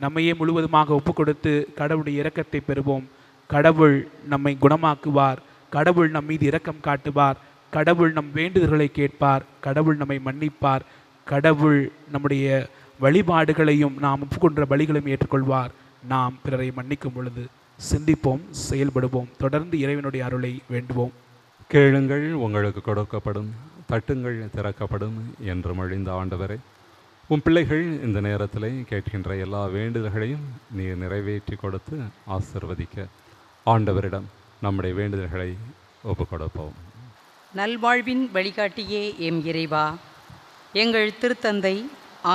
S7: நம்மையே முழுவதுமாக ஒப்பு கொடுத்து கடவுளுடைய இரக்கத்தை பெறுவோம். கடவுள் நம்மை குணமாக்குவார். கடவுள் நம் மீது இரக்கம் காட்டுவார். கடவுள் நம் வேண்டுதல்களை கேட்பார். கடவுள் நம்மை மன்னிப்பார். கடவுள் நம்முடைய வழிபாடுகளையும் நாம் ஒப்புக்கொண்ட பலிகளையும் ஏற்றுக்கொள்வார். நாம் பிறரை மன்னிக்கும் பொழுது சிந்திப்போம், செயல்படுவோம். தொடர்ந்து இறைவனுடைய அருளை வேண்டுவோம்.
S4: கேளுங்கள், உங்களுக்கு கொடுக்கப்படும், தட்டுங்கள், திறக்கப்படும் என்று மொழிந்த ஆண்டவரே, உம் பிள்ளைகள் இந்த நேரத்தில் கேட்கின்ற எல்லா வேண்டுதல்களையும் நீர் நிறைவேற்றி கொடுத்து ஆசிர்வதிக்க ஆண்டவரிடம் நம்முடைய வேண்டுதல்களை ஒப்புக் கொடுப்போம்.
S8: நல்வாழ்வின் வழிகாட்டியே எம் இறைவா, எங்கள் திருத்தந்தை,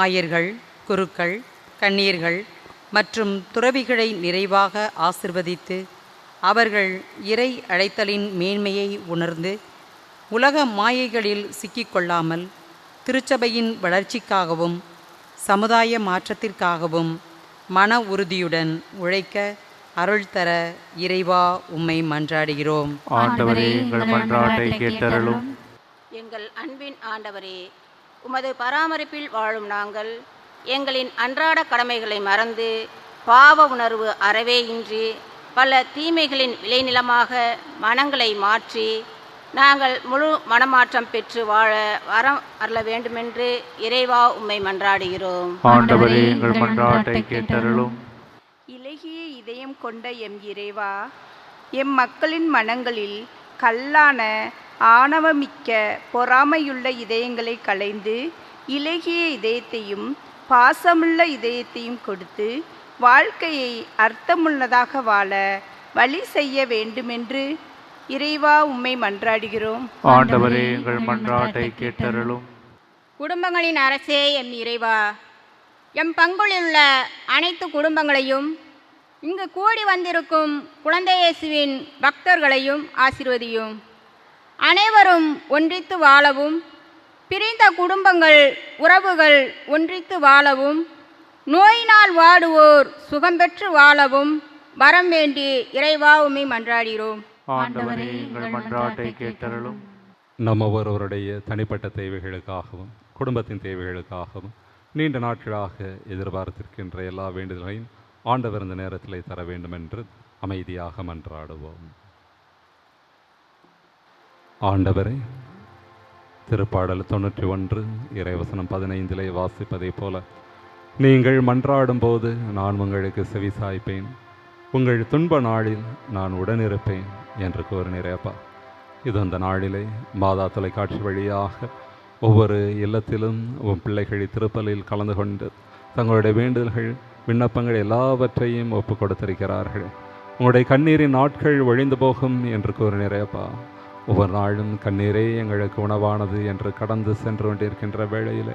S8: ஆயர்கள், குருக்கள், கன்னியர்கள் மற்றும் துறவிகளை நிறைவாக ஆசிர்வதித்து அவர்கள் இறை அழைத்தலின் மேன்மையை உணர்ந்து உலக மாயைகளில் சிக்கிக்கொள்ளாமல் திருச்சபையின் வளர்ச்சிக்காகவும் சமுதாய மாற்றத்திற்காகவும் மன உறுதியுடன் உழைக்க அருள் தர இறைவா உம்மை மன்றாடுகிறோம்.
S1: ஆண்டவரே, எங்கள் மன்றாட்டை கேட்டருளும்.
S9: எங்கள் அன்பின் ஆண்டவரே, உமது பராமரிப்பில் வாழும் நாங்கள் எங்களின் அன்றாட கடமைகளை மறந்து பாவ உணர்வு அறவே இன்றி பல தீமைகளின் விளைநிலமாக மனங்களை மாற்றி நாங்கள் முழு மனமாற்றம் பெற்று வாழ வரம் அருள வேண்டுமென்று இறைவா உம்மை மன்றாடுகிறோம்.
S1: ஆண்டவரே, எங்கள் மன்றாட்டை கேட்டருளும்.
S6: இலகிய இதயம் கொண்ட எம் இறைவா, எம் மக்களின் மனங்களில் கல்லான ஆணவமிக்க பொறாமையுள்ள இதயங்களை களைந்து இலகிய இதயத்தையும் பாசமுள்ள இதயத்தையும் கொடுத்து வாழ்க்கையை அர்த்தமுள்ளதாக வாழ வழி செய்ய வேண்டுமென்று இறைவா உம்மை மன்றாடுகிறோம்.
S1: ஆண்டவரே, எங்கள் மன்றாட்டை கேட்டருளும்.
S9: குடும்பங்களின் அரசே எம் இறைவா, எம் பங்குள்ள அனைத்து குடும்பங்களையும் இங்கு கூடி வந்திருக்கும் குழந்தை இயேசுவின் பக்தர்களையும் ஆசீர்வதியும். அனைவரும் ஒன்றித்து வாழவும், பிரிந்த குடும்பங்கள் உறவுகள் ஒன்றித்து வாழவும், நோயினால் வாடுவோர் சுகம் பெற்று வாழவும் வரம் வேண்டி இறைவா உம்மை மன்றாடுகிறோம்.
S1: ஆண்டவரே, எங்கள் மன்றாட்டை கேட்டருளும்.
S4: நம்ம ஒருவருடைய தனிப்பட்ட தேவைகளுக்காகவும் குடும்பத்தின் தேவைகளுக்காகவும் நீண்ட நாட்களாக எதிர்பார்த்திருக்கின்ற எல்லா வேண்டுதல்களையும் ஆண்டவர் இந்த நேரத்தில் தர வேண்டும் என்று அமைதியாக மன்றாடுவோம். ஆண்டவரே, திருப்பாடல் 91 இறைவசனம் 15 வாசிப்பதை போல, நீங்கள் மன்றாடும் போது நான் உங்களுக்கு செவிசாய்ப்பேன், உங்கள் துன்ப நாளில் நான் உடனிருப்பேன் என்று கூறினேப்பா. இது அந்த நாளிலே மாதா தொலைக்காட்சி வழியாக ஒவ்வொரு இல்லத்திலும் உன் பிள்ளைகளை திருப்பலில் கலந்து கொண்டு தங்களுடைய வேண்டுதல்கள் விண்ணப்பங்கள் எல்லாவற்றையும் ஒப்பு கொடுத்திருக்கிறார்கள். உங்களுடைய கண்ணீரின் நாட்கள் ஒழிந்து போகும் என்று கூறினேப்பா. ஒவ்வொரு நாளும் கண்ணீரே எங்களுக்கு உணவானது என்று கடந்து சென்று கொண்டிருக்கின்ற வேளையில்,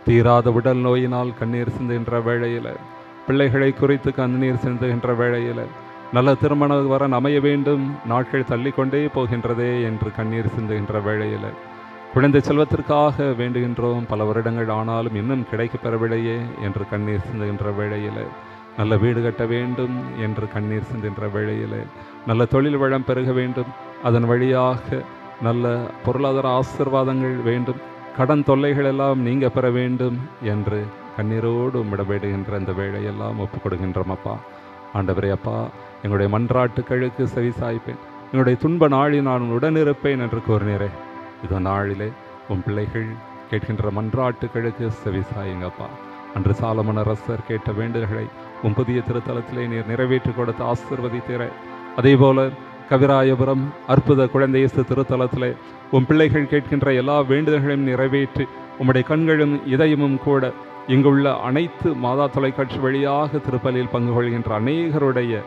S4: தீராத உடல் நோயினால் கண்ணீர் சிந்துகின்ற வேளையில், பிள்ளைகளை குறித்து கண்ணீர் சிந்துகின்ற வேளையில், நல்ல திருமண வரன் அமைய வேண்டும், நாட்கள் தள்ளிக்கொண்டே போகின்றதே என்று கண்ணீர் சிந்துகின்ற வேளையில், குழந்தை செல்வத்திற்காக வேண்டுகின்றோம், பல வருடங்கள் ஆனாலும் இன்னும் கிடைக்கப்பெறவில்லையே என்று கண்ணீர் சிந்துகின்ற வேளையில், நல்ல வீடு கட்ட வேண்டும் என்று கண்ணீர் சிந்துகின்ற வேளையில், நல்ல தொழில் வளம் பெருக வேண்டும், அதன் வழியாக நல்ல பொருளாதார ஆசீர்வாதங்கள் வேண்டும், கடன் தொல்லைகள் எல்லாம் நீங்க பெற வேண்டும் என்று கண்ணீரோடு உம்மிடப்படுகின்ற இந்த வேளையெல்லாம் ஒப்புக் கொடுக்கின்றோம் அப்பா. ஆண்டவரே அப்பா, எங்களுடைய மன்றாட்டுக்களுக்கு செவிசாய்ப்பேன், எங்களுடைய துன்ப நாளில் நான் உடனிருப்பேன் என்று கூறினீரே. இதோ நாளிலே உன் பிள்ளைகள் கேட்கின்ற மன்றாட்டுக்களுக்கு செவிசாயுங்கப்பா. அன்று சாலமன் அரசர் கேட்ட வேண்டுதல்களை உன் புதிய திருத்தலத்திலே நீர் நிறைவேற்றி கொடுத்து ஆசீர்வதித்தீரே. அதே போல கவிராயபுரம் அற்புத குழந்தை இயேசு திருத்தலத்திலே உன் பிள்ளைகள் கேட்கின்ற எல்லா வேண்டுதல்களையும் நிறைவேற்றி உம்முடைய கண்களும் இதயமும் கூட இங்குள்ள அனைத்து மாதா தொலைக்காட்சி வழியாக திருப்பலியில் பங்கு கொள்கின்ற அநேகருடைய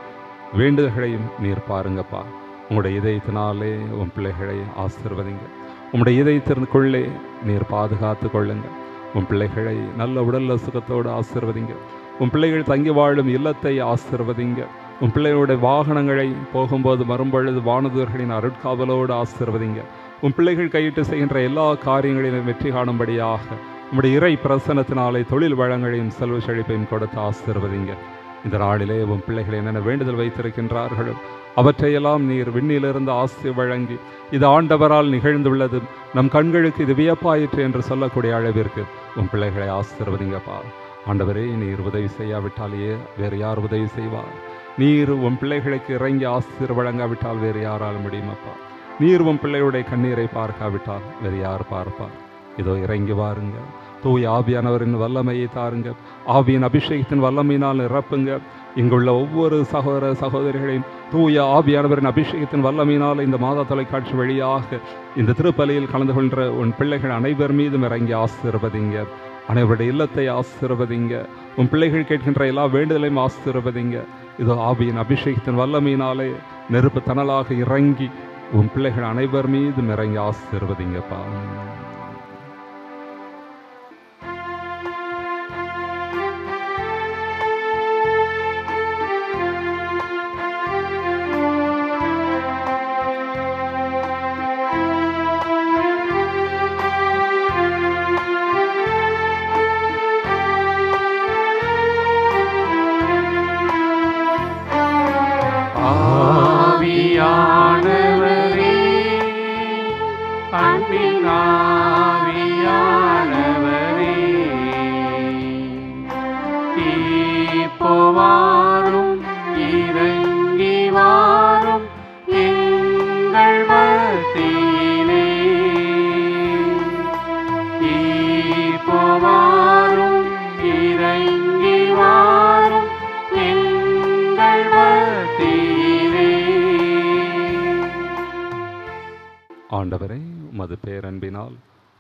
S4: வேண்டுதல்களையும் நீர் பாருங்கப்பா. உங்களுடைய இதயத்தினாலே உன் பிள்ளைகளை ஆசீர்வதிங்க. உம்முடைய இதயத்திற்குள்ளே நீர் பாதுகாத்து கொள்ளுங்க. உன் பிள்ளைகளை நல்ல உடல்ல சுகத்தோடு ஆசீர்வதிங்க. உன் பிள்ளைகள் தங்கி வாழும் இல்லத்தை ஆசீர்வதிங்க. உன் பிள்ளைகளுடைய வாகனங்களை போகும்போது வரும்பொழுது வானதூர்களின் அருட்காவலோடு ஆசீர்வதிங்க. உன் பிள்ளைகள் கையிட்டு செய்கின்ற எல்லா காரியங்களிலும் வெற்றி காணும்படியாக உம்முடைய இறை பிரசனத்தினாலே தொழில் வளங்களையும் செல்வ செழிப்பையும் கொடுத்து ஆசீர்வதிங்க. இந்த நாளிலே உன் பிள்ளைகள் என்னென்ன வேண்டுதல் வைத்திருக்கின்றார்களோ அவற்றையெல்லாம் நீர் விண்ணிலிருந்து ஆசி வழங்கி இது ஆண்டவரால் நிகழ்ந்துள்ளது, நம் கண்களுக்கு இது வியப்பாயிற்று என்று சொல்லக்கூடிய அளவிற்கு உன் பிள்ளைகளை ஆசீர்வதிங்கப்பா. ஆண்டவரே, நீர் உதவி செய்யாவிட்டாலேயே வேறு யார் உதவி செய்வார்? நீர் உன் பிள்ளைகளுக்கு இறங்கி ஆசீர் வழங்காவிட்டால் வேறு யாரால் முடியுமப்பா? நீர் உன் பிள்ளையுடைய கண்ணீரை பார்க்காவிட்டால் வேறு யார் பார்ப்பார்? இதோ இறங்கி வாருங்க, தூய் ஆவியானவரின் வல்லமையை தாருங்க, ஆவியின் அபிஷேகத்தின் வல்லமையினால் நிரப்புங்க. இங்குள்ள ஒவ்வொரு சகோதர சகோதரிகளையும் தூய ஆவியானவரின் அபிஷேகத்தின் வல்லமையினால் இந்த மாதா தொலைக்காட்சி வழியாக இந்த திருப்பலியில் கலந்து கொள்கிற உன் பிள்ளைகள் அனைவர் மீதும் இறங்கி ஆசீர்வதிங்க. அனைவருடைய இல்லத்தை ஆசீர்வதிங்க. உன் பிள்ளைகள் கேட்கின்ற எல்லா வேண்டுதலையும் ஆசீர்வதிங்க. இதோ ஆவியின் அபிஷேகத்தின் வல்லமையினாலே நெருப்பு தணலாக இறங்கி உன் பிள்ளைகள் அனைவர் மீதும் இறங்கி ஆசீர்வதிங்கப்பா. ஆண்டவரே, உமது பேரன்பினால்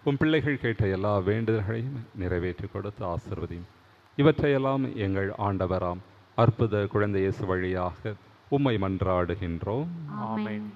S4: உன் பிள்ளைகள் கேட்ட எல்லா வேண்டுதல்களையும் நிறைவேற்றி கொடுத்து ஆசீர்வதியும். இவற்றையெல்லாம் எங்கள் ஆண்டவராம் அற்புத குழந்தை இயேசு வழியாக உம்மை மன்றாடுகின்றோம்.
S1: ஆமென்.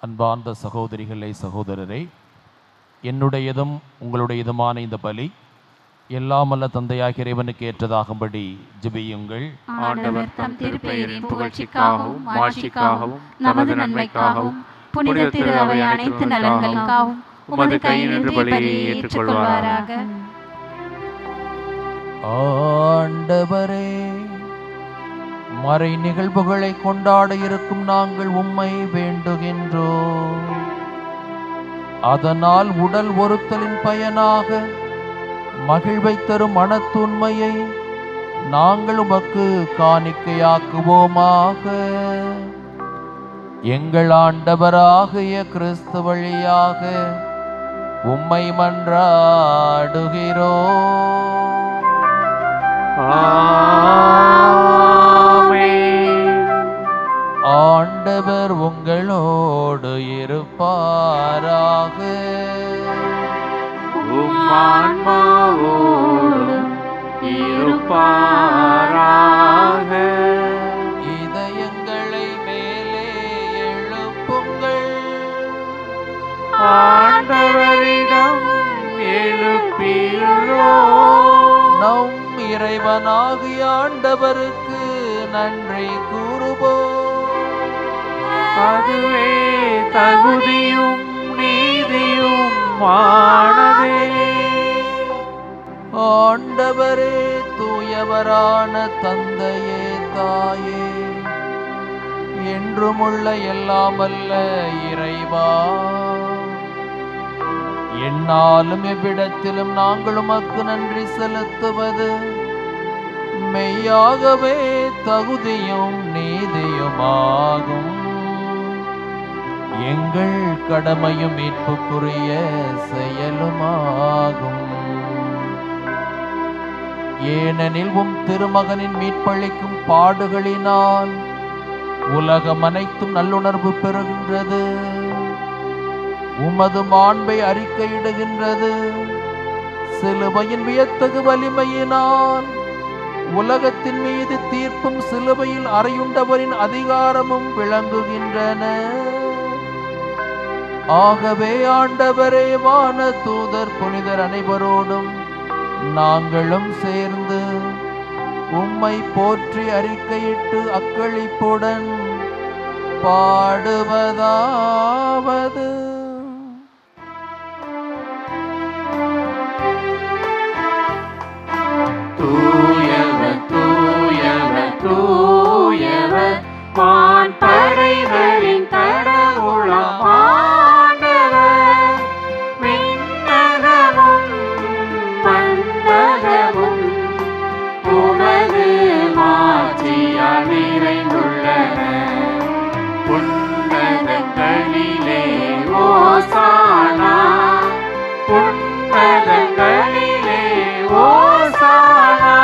S2: அன்பார்ந்த சகோதரிகளே, சகோதரரே, என்னுடையதும் உங்களுடையதுமான இந்த பலி எல்லாம் அல்ல தந்தையாகிய இறைவனுக்கு ஏற்றதாகும்படி ஜெபியுங்கள்.
S1: ஆண்டவர் தம் திருப்பெயரின் புகழ்ச்சிக்காகவும் மாட்சிக்காகவும் நமது நன்மைக்காகவும் புனித திரு அவை அனைத்து நலன்களுக்காகவும் உமது கையினின்று பலியை ஏற்றுக்கொள்வாராக.
S2: ஆண்டவரே, மறை நிகழ்வுகளை கொண்டாட இருக்கும் நாங்கள் உம்மை வேண்டுகின்றோம். அதனால் உடல் ஒருத்தலின் பயனாக மகிழ்வை தரும் மனத்தூய்மையை நாங்கள் உமக்கு காணிக்கையாக்குவோமாக. எங்கள் ஆண்டவராகிய கிறிஸ்து வழியாக உம்மை மன்றாடுகிறோம். ஆண்டவர் உங்களோடு இருப்பாராக.
S1: ஆன்மாவோடும் இருப்பாராக.
S2: இதயங்களை மேலே எழுப்புங்கள்.
S1: ஆண்டவரிடம் எழுப்பியுள்ளோம்.
S2: நம் இறைவனாகிய ஆண்டவருக்கு நன்றி கூறுவோம்.
S1: அதுவே தகுதியும் நீதியும் ஆனதே.
S2: ஆண்டவரே, தூயவரான தந்தையே, தாயே, என்றுமுள்ள எல்லாமல்ல இறைவா, எந்நாளும் எவ்விடத்திலும் நாங்கள் உமக்கு நன்றி செலுத்துவது
S10: மெய்யாகவே தகுதியும் நீதியுமாகும். எங்கள் கடமையும் மீட்புக்குரிய செயலுமாகும். ஏனெனில் திருமகனின் மீட்பளிக்கும் பாடுகளினால் உலகம் அனைத்தும் நல்லுணர்வு பெறுகின்றது. உமது மாண்பை அறிக்கையிடுகின்றது. சிலுவையின் வியத்தகு வலிமையினால் உலகத்தின் மீது தீர்ப்பும் சிலுவையில் அறையுண்டவரின் அதிகாரமும் விளங்குகின்றன. ஆகவே ஆண்டவரே, வான தூதர் புனிதர் அனைவரோடும் நாங்களும் சேர்ந்து உம்மை போற்றி அறிக்கையிட்டு அக்களிப்புடன் பாடுவதாவது:
S1: தூயவர் தூயவர் தூயவர் வான்படைகளின் கடவுளாம் ஆண்டவர். விண்ணகமும் மண்ணகமும் உமது மாட்சியால் நிறைந்துள்ளன. உன்னதங்களிலே ஓசானா, உன்னதங்களிலே ஓசானா.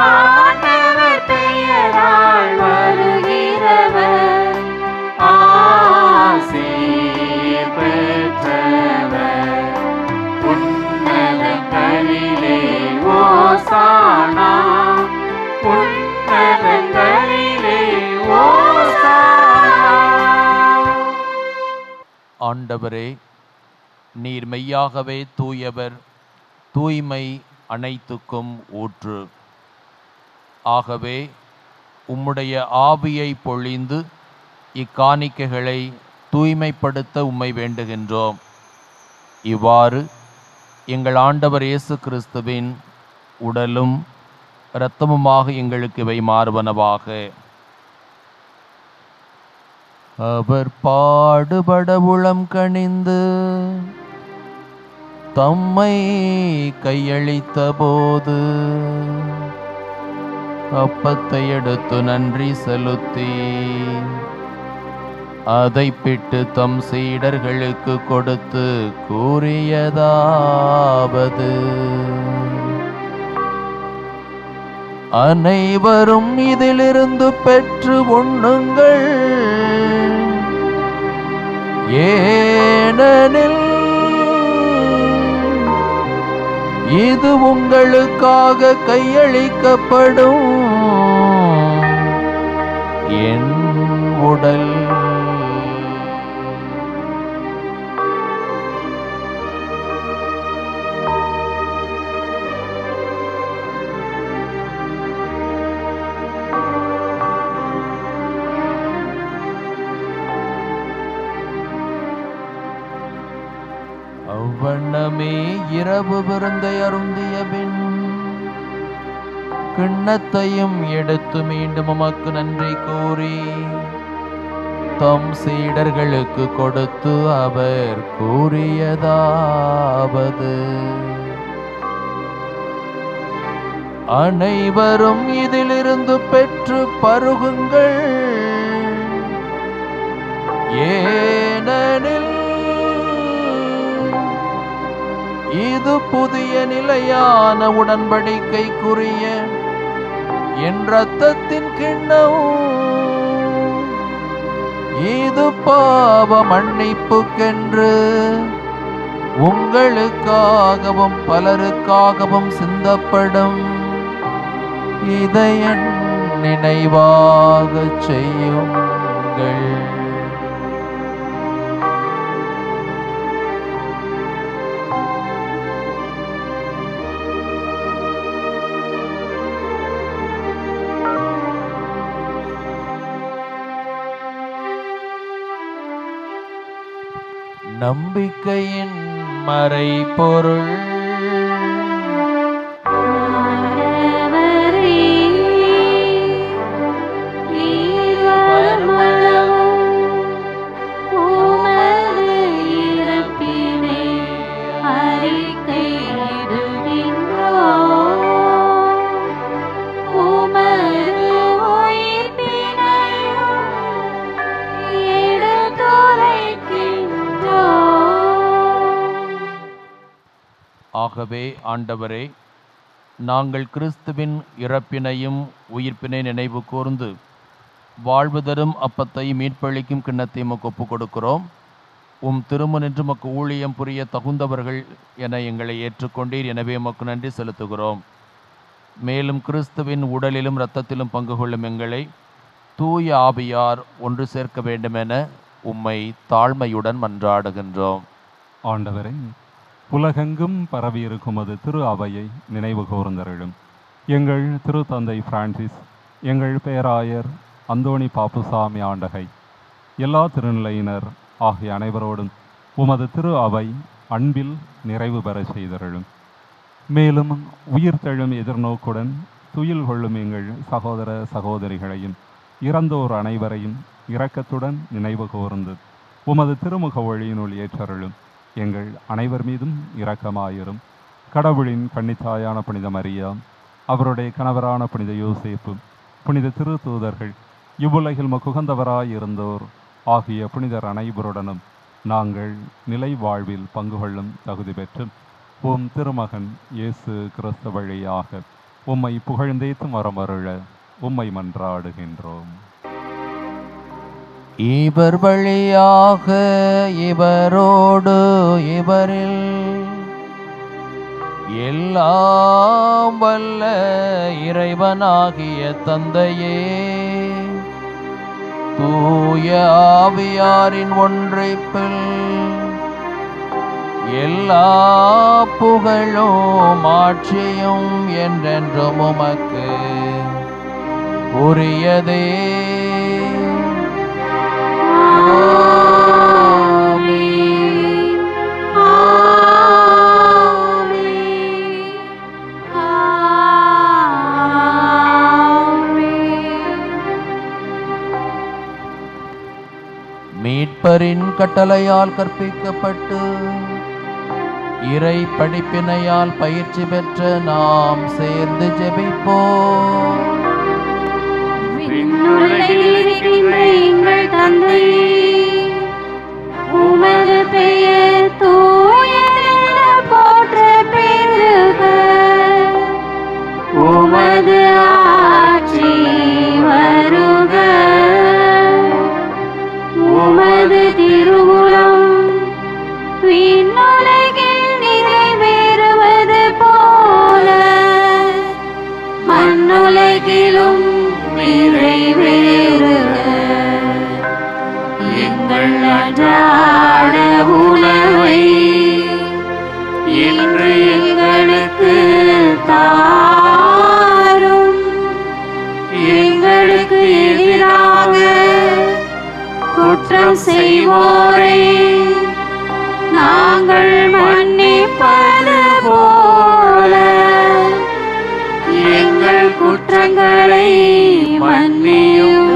S1: ஆண்டவர் பெயரால் வருகிறவர் ஆசீர் பெற்றவர். உன்னதங்களிலே ஓசானா, உன்னதங்களிலே ஓசானா.
S10: ஆண்டவரே, நீர் மெய்யாகவே தூயவர், தூய்மை அனைத்துக்கும் ஊற்று. ஆகவே உம்முடைய ஆவியை பொழிந்து இக்காணிக்கைகளை தூய்மைப்படுத்த உம்மை வேண்டுகின்றோம். இவ்வாறு எங்கள் ஆண்டவர் இயேசு கிறிஸ்துவின் உடலும் இரத்தமுமாக எங்களுக்கு இவை மாறுவனவாக. அவர் பாடுபட உளம் கனிந்து தம்மை கையளித்த போது அப்பத்தை எடுத்து நன்றி செலுத்தி அதை பிட்டு தம் சீடர்களுக்கு கொடுத்து கூறியதாவது: அனைவரும் இதிலிருந்து பெற்று உண்ணுங்கள். ஏனெனில் இது உங்களுக்காக கையளிக்கப்படும் என் உடல். அவ்வண்ணமே இரவு விருந்தை அருந்திய பின் கிண்ணத்தையும் எடுத்து மீண்டும் உமக்கு நன்றி கூறி தம் சீடர்களுக்கு கொடுத்து அவர் கூறியதாவது: அனைவரும் இதிலிருந்து பெற்று பருகுங்கள். ஏனெனில் இது புதிய நிலையான உடன்படிக்கைக்குரிய என் இரத்தத்தின் கிண்ணம். இது பாவ மன்னிப்புக்கென்று உங்களுக்காகவும் பலருக்காகவும் சிந்தப்படும். இதை என் நினைவாக செய்யுங்கள். நம்பிக்கையின் மறைபொருள்.
S2: ஆகவே ஆண்டவரே, நாங்கள் கிறிஸ்துவின் இறப்பினையும் உயிர்ப்பினை நினைவு கூர்ந்து வாழ்வு தரும் அப்பத்தை மீட்பளிக்கும் கிண்ணத்தை உமக்கு ஒப்புக் கொடுக்கிறோம். உம் திருமுனின்று உமக்கு ஊழியம் புரிய தகுந்தவர்கள் என எங்களை ஏற்றுக்கொண்டீர். எனவே உமக்கு நன்றி செலுத்துகிறோம். மேலும் கிறிஸ்துவின் உடலிலும் இரத்தத்திலும் பங்கு கொள்ளும் எங்களை தூய ஆவியார் ஒன்று சேர்க்க வேண்டுமென உம்மை தாழ்மையுடன் மன்றாடுகின்றோம்.
S4: ஆண்டவரே, உலகெங்கும் பரவியிருக்கும் அது திரு அவையை நினைவு கூர்ந்தருளும். எங்கள் திருத்தந்தை பிரான்சிஸ், எங்கள் பேராயர் அந்தோணி பாப்புசாமி ஆண்டகை, எல்லா திருநிலையினர் ஆகிய அனைவரோடும் உமது திரு அவை அன்பில் நிறைவு பெற செய்தருளும். மேலும் உயிர்த்தெழும் எதிர்நோக்குடன் துயில் கொள்ளும் எங்கள் சகோதர சகோதரிகளையும் இறந்தோர் அனைவரையும் இரக்கத்துடன் நினைவு கூர்ந்து உமது திருமுக ஒளியினுள் ஏற்றருளும். எங்கள் அனைவர் மீதும் இரக்கமாயிரும். கடவுளின் கன்னித்தாயான புனித மரியா, அவருடைய கணவரான புனித யோசேப்பு, புனித திருத்தூதர்கள், இவ்வுலகில் மக்குகந்தவராயிருந்தோர் ஆகிய புனிதர் அனைவருடனும் நாங்கள் நிலை வாழ்வில் பங்கு கொள்ளும் தகுதி பெற்று உம் திருமகன் இயேசு கிறிஸ்து வழியாக உம்மை புகழ்ந்தேத்தும் வரமருள உம்மை மன்றாடுகின்றோம்.
S10: இவர் வழியாக இவரோடு இவரில் எல்லாம் வல்ல இறைவனாகிய தந்தையே, தூய ஆவியாரின் ஒன்றைப்பில் எல்லா புகழும் ஆட்சியும் என்றென்றும் உமக்கு உரியதே. மீட்பரின் கட்டளையால் கற்பிக்கப்பட்டு இறை படிப்பினையால் பயிற்சி பெற்ற நாம் சேர்ந்து ஜெபிப்போம்.
S5: எங்கள் தந்தையே, உமது பெயர் தூயதென போற்ற பெறுக. உமது ஆட்சி வருக. உமது திருவுளம் விண்ணுலகில் நிறைவேறுவது போல மண்ணுலகிலும் நிறைவேறுக. எங்கள் அன்றாட உணவை இன்று எங்களுக்கு தாரும். எங்களுக்கு எதிராக குற்றம் செய்வோரை நாங்கள் மன்னிப்பது போல எங்கள் குற்றங்களை மன்னியும்.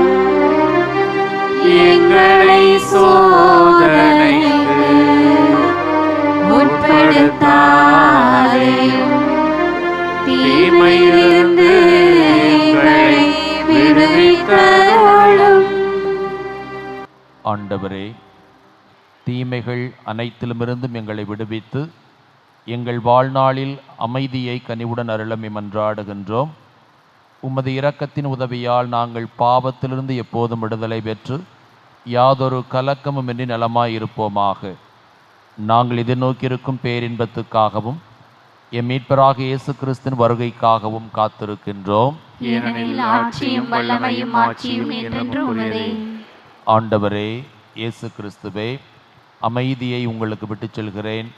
S5: எங்களை சோதனைக்கு உட்படுத்தாதேயும், தீமையிலிருந்து எங்களை விடுவித்தருளும்.
S2: ஆண்டவரே, தீமைகள் அனைத்திலுமிருந்தும் எங்களை விடுவித்து எங்கள் வாழ்நாளில் அமைதியை கனிவுடன் அருளமை மன்றாடுகின்றோம். உமது இரக்கத்தின் உதவியால் நாங்கள் பாவத்திலிருந்து எப்போதும் விடுதலை பெற்று யாதொரு கலக்கமுமின்றி நலமாயிருப்போமாக. நாங்கள் எதிர்நோக்கியிருக்கும் பேரின்பத்துக்காகவும் எம் மீட்பராக இயேசு கிறிஸ்துவின் வருகைக்காகவும் காத்திருக்கின்றோம்.
S1: ஏனெனில் ஆட்சியும் வல்லமையும் மாட்சியும் என்றென்றும் உமதே.
S2: ஆண்டவரே இயேசு கிறிஸ்துவே, அமைதியை உங்களுக்கு விட்டுச் செல்கிறேன்,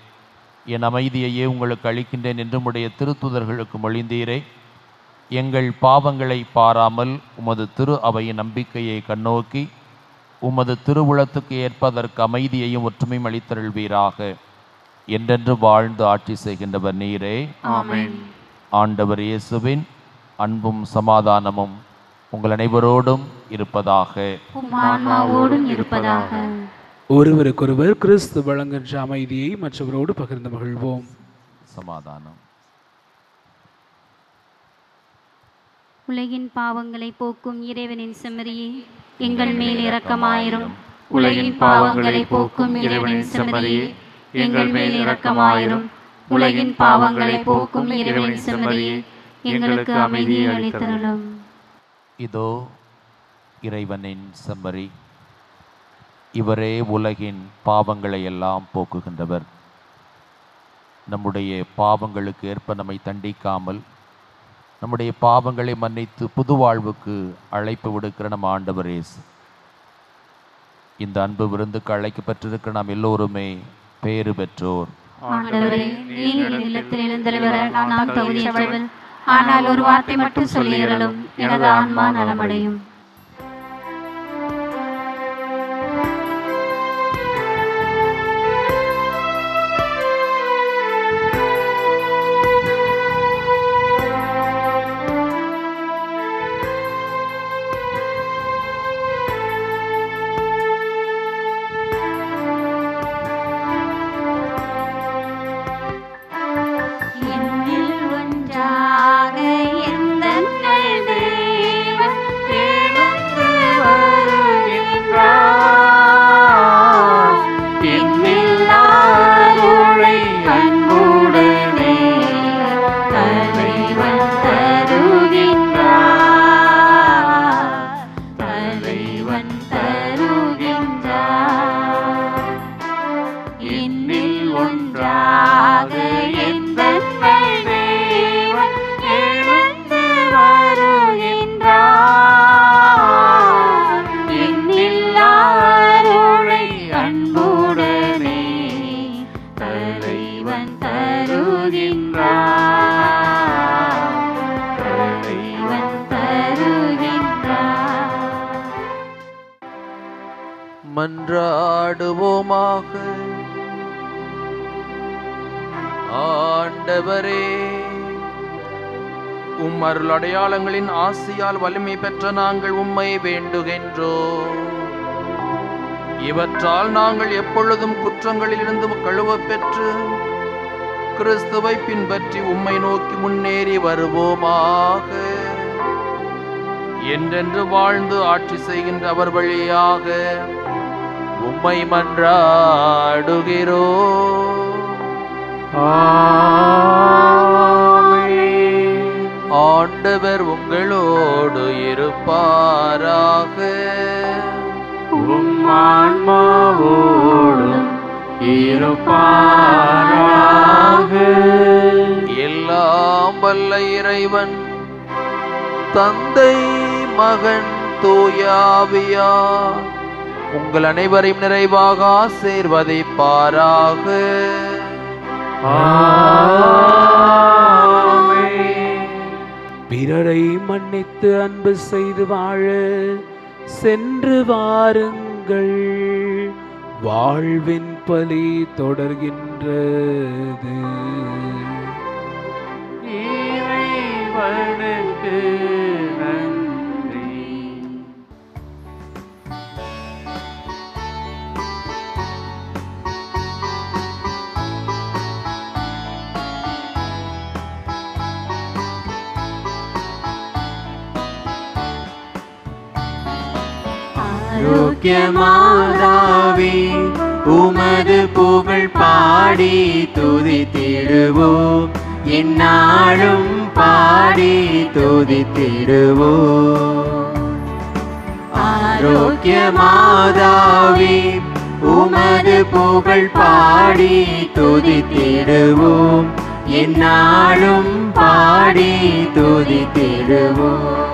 S2: என் அமைதியையே உங்களுக்கு அளிக்கின்றேன் என்று உம்முடைய திருத்தூதர்களுக்கு மொழிந்தீரே. எங்கள் பாவங்களை பாராமல் உமது திரு அவையின் நம்பிக்கையை கண்ணோக்கி உமது திருவுளத்துக்கு ஏற்பதற்கு அமைதியையும் ஒற்றுமையும் அளித்தருள்வீராக. என்றென்று வாழ்ந்து ஆட்சி செய்கின்றவர் நீரே.
S1: ஆமென்.
S2: ஆண்டவர் இயேசுவின் அன்பும் சமாதானமும் உங்கள் அனைவரோடும் இருப்பதாக.
S1: உம் ஆன்மாவோடும் இருப்பதாக.
S7: ஒருவருக்கொருவர் கிறிஸ்து வழங்குகின்ற அமைதியை மற்றவரோடு பகிர்ந்து மகிழ்வோம்.
S2: சமாதானம்.
S11: உலகின் பாவங்களை போக்கும் இறைவனின் செம்மறியே, எங்கள் மேல் இரக்கமாயிரும்.
S1: உலகின் பாவங்களை போக்கும் இறைவனின் செம்மறியே, எங்கள் மேல் இரக்கமாயிரும்.
S11: உலகின் பாவங்களை போக்கும் இறைவனின் செம்மறியே, எங்களுக்கு அமைதியை அளித்தருளும்.
S10: இதோ இறைவனின் செம்மறி, இவரே உலகின் பாவங்களை எல்லாம் போக்குகின்றவர். நம்முடைய பாவங்களுக்கு ஏற்ப நம்மை தண்டிக்காமல் நம்முடைய பாவங்களை மன்னித்து புது வாழ்வுக்கு அழைப்பு விடுக்கிற நம் ஆண்டவர் இயேசு. இந்த அன்பு விருந்துக்கு அழைக்கப்பட்டிருக்கிற நாம் எல்லோருமே பேறு பெற்றோர்.
S11: ஆண்டவரே, நீர் இல்லத்தில் எழுந்தருள நான் தகுதியற்றவள். ஆனால் ஒரு வார்த்தை மட்டும் சொல்லியருளும், எனது ஆன்மா நலமடையும்.
S10: மன்றாடுவோமாக. ஆண்டவரே, உம் அருள் அடையாளங்களின் ஆசியால் வலிமை பெற்ற நாங்கள் உம்மை வேண்டுகின்றோம். இவற்றால் நாங்கள் எப்பொழுதும் குற்றங்களிலிருந்து கழுவ பெற்று கிறிஸ்துவை பின்பற்றி உம்மை நோக்கி முன்னேறி வருவோமாக. என்றென்று வாழ்ந்து ஆட்சி செய்கின்ற அவர் வழியாக உம்மை மன்றாடுகிறோம். ஆண்டவர் உங்களோடு இருப்பாராக.
S1: உம் ஆன்மாவோடும் இருப்பாராக.
S10: எல்லாம் வல்ல இறைவன் தந்தை, மகன், தூய ஆவியார் உங்கள் அனைவரையும் நிறைவாக ஆசீர்வதிப்பாராக.
S7: பிறரை மன்னித்து அன்பு செய்து வாழ சென்று வாருங்கள். வாழ்வின் பலி தொடர்கின்றது.
S1: இறைவனுக்கு நன்றி.
S12: ஆரோக்கியமாதாவே, உமது புகழ் பாடி துதித்திடுவோம். எந்நாளும் பாடி துதித்திடுவோம். ஆரோக்கியமாதாவே, உமது புகழ் பாடி துதித்திடுவோம். எந்நாளும் பாடி துதித்திடுவோம்.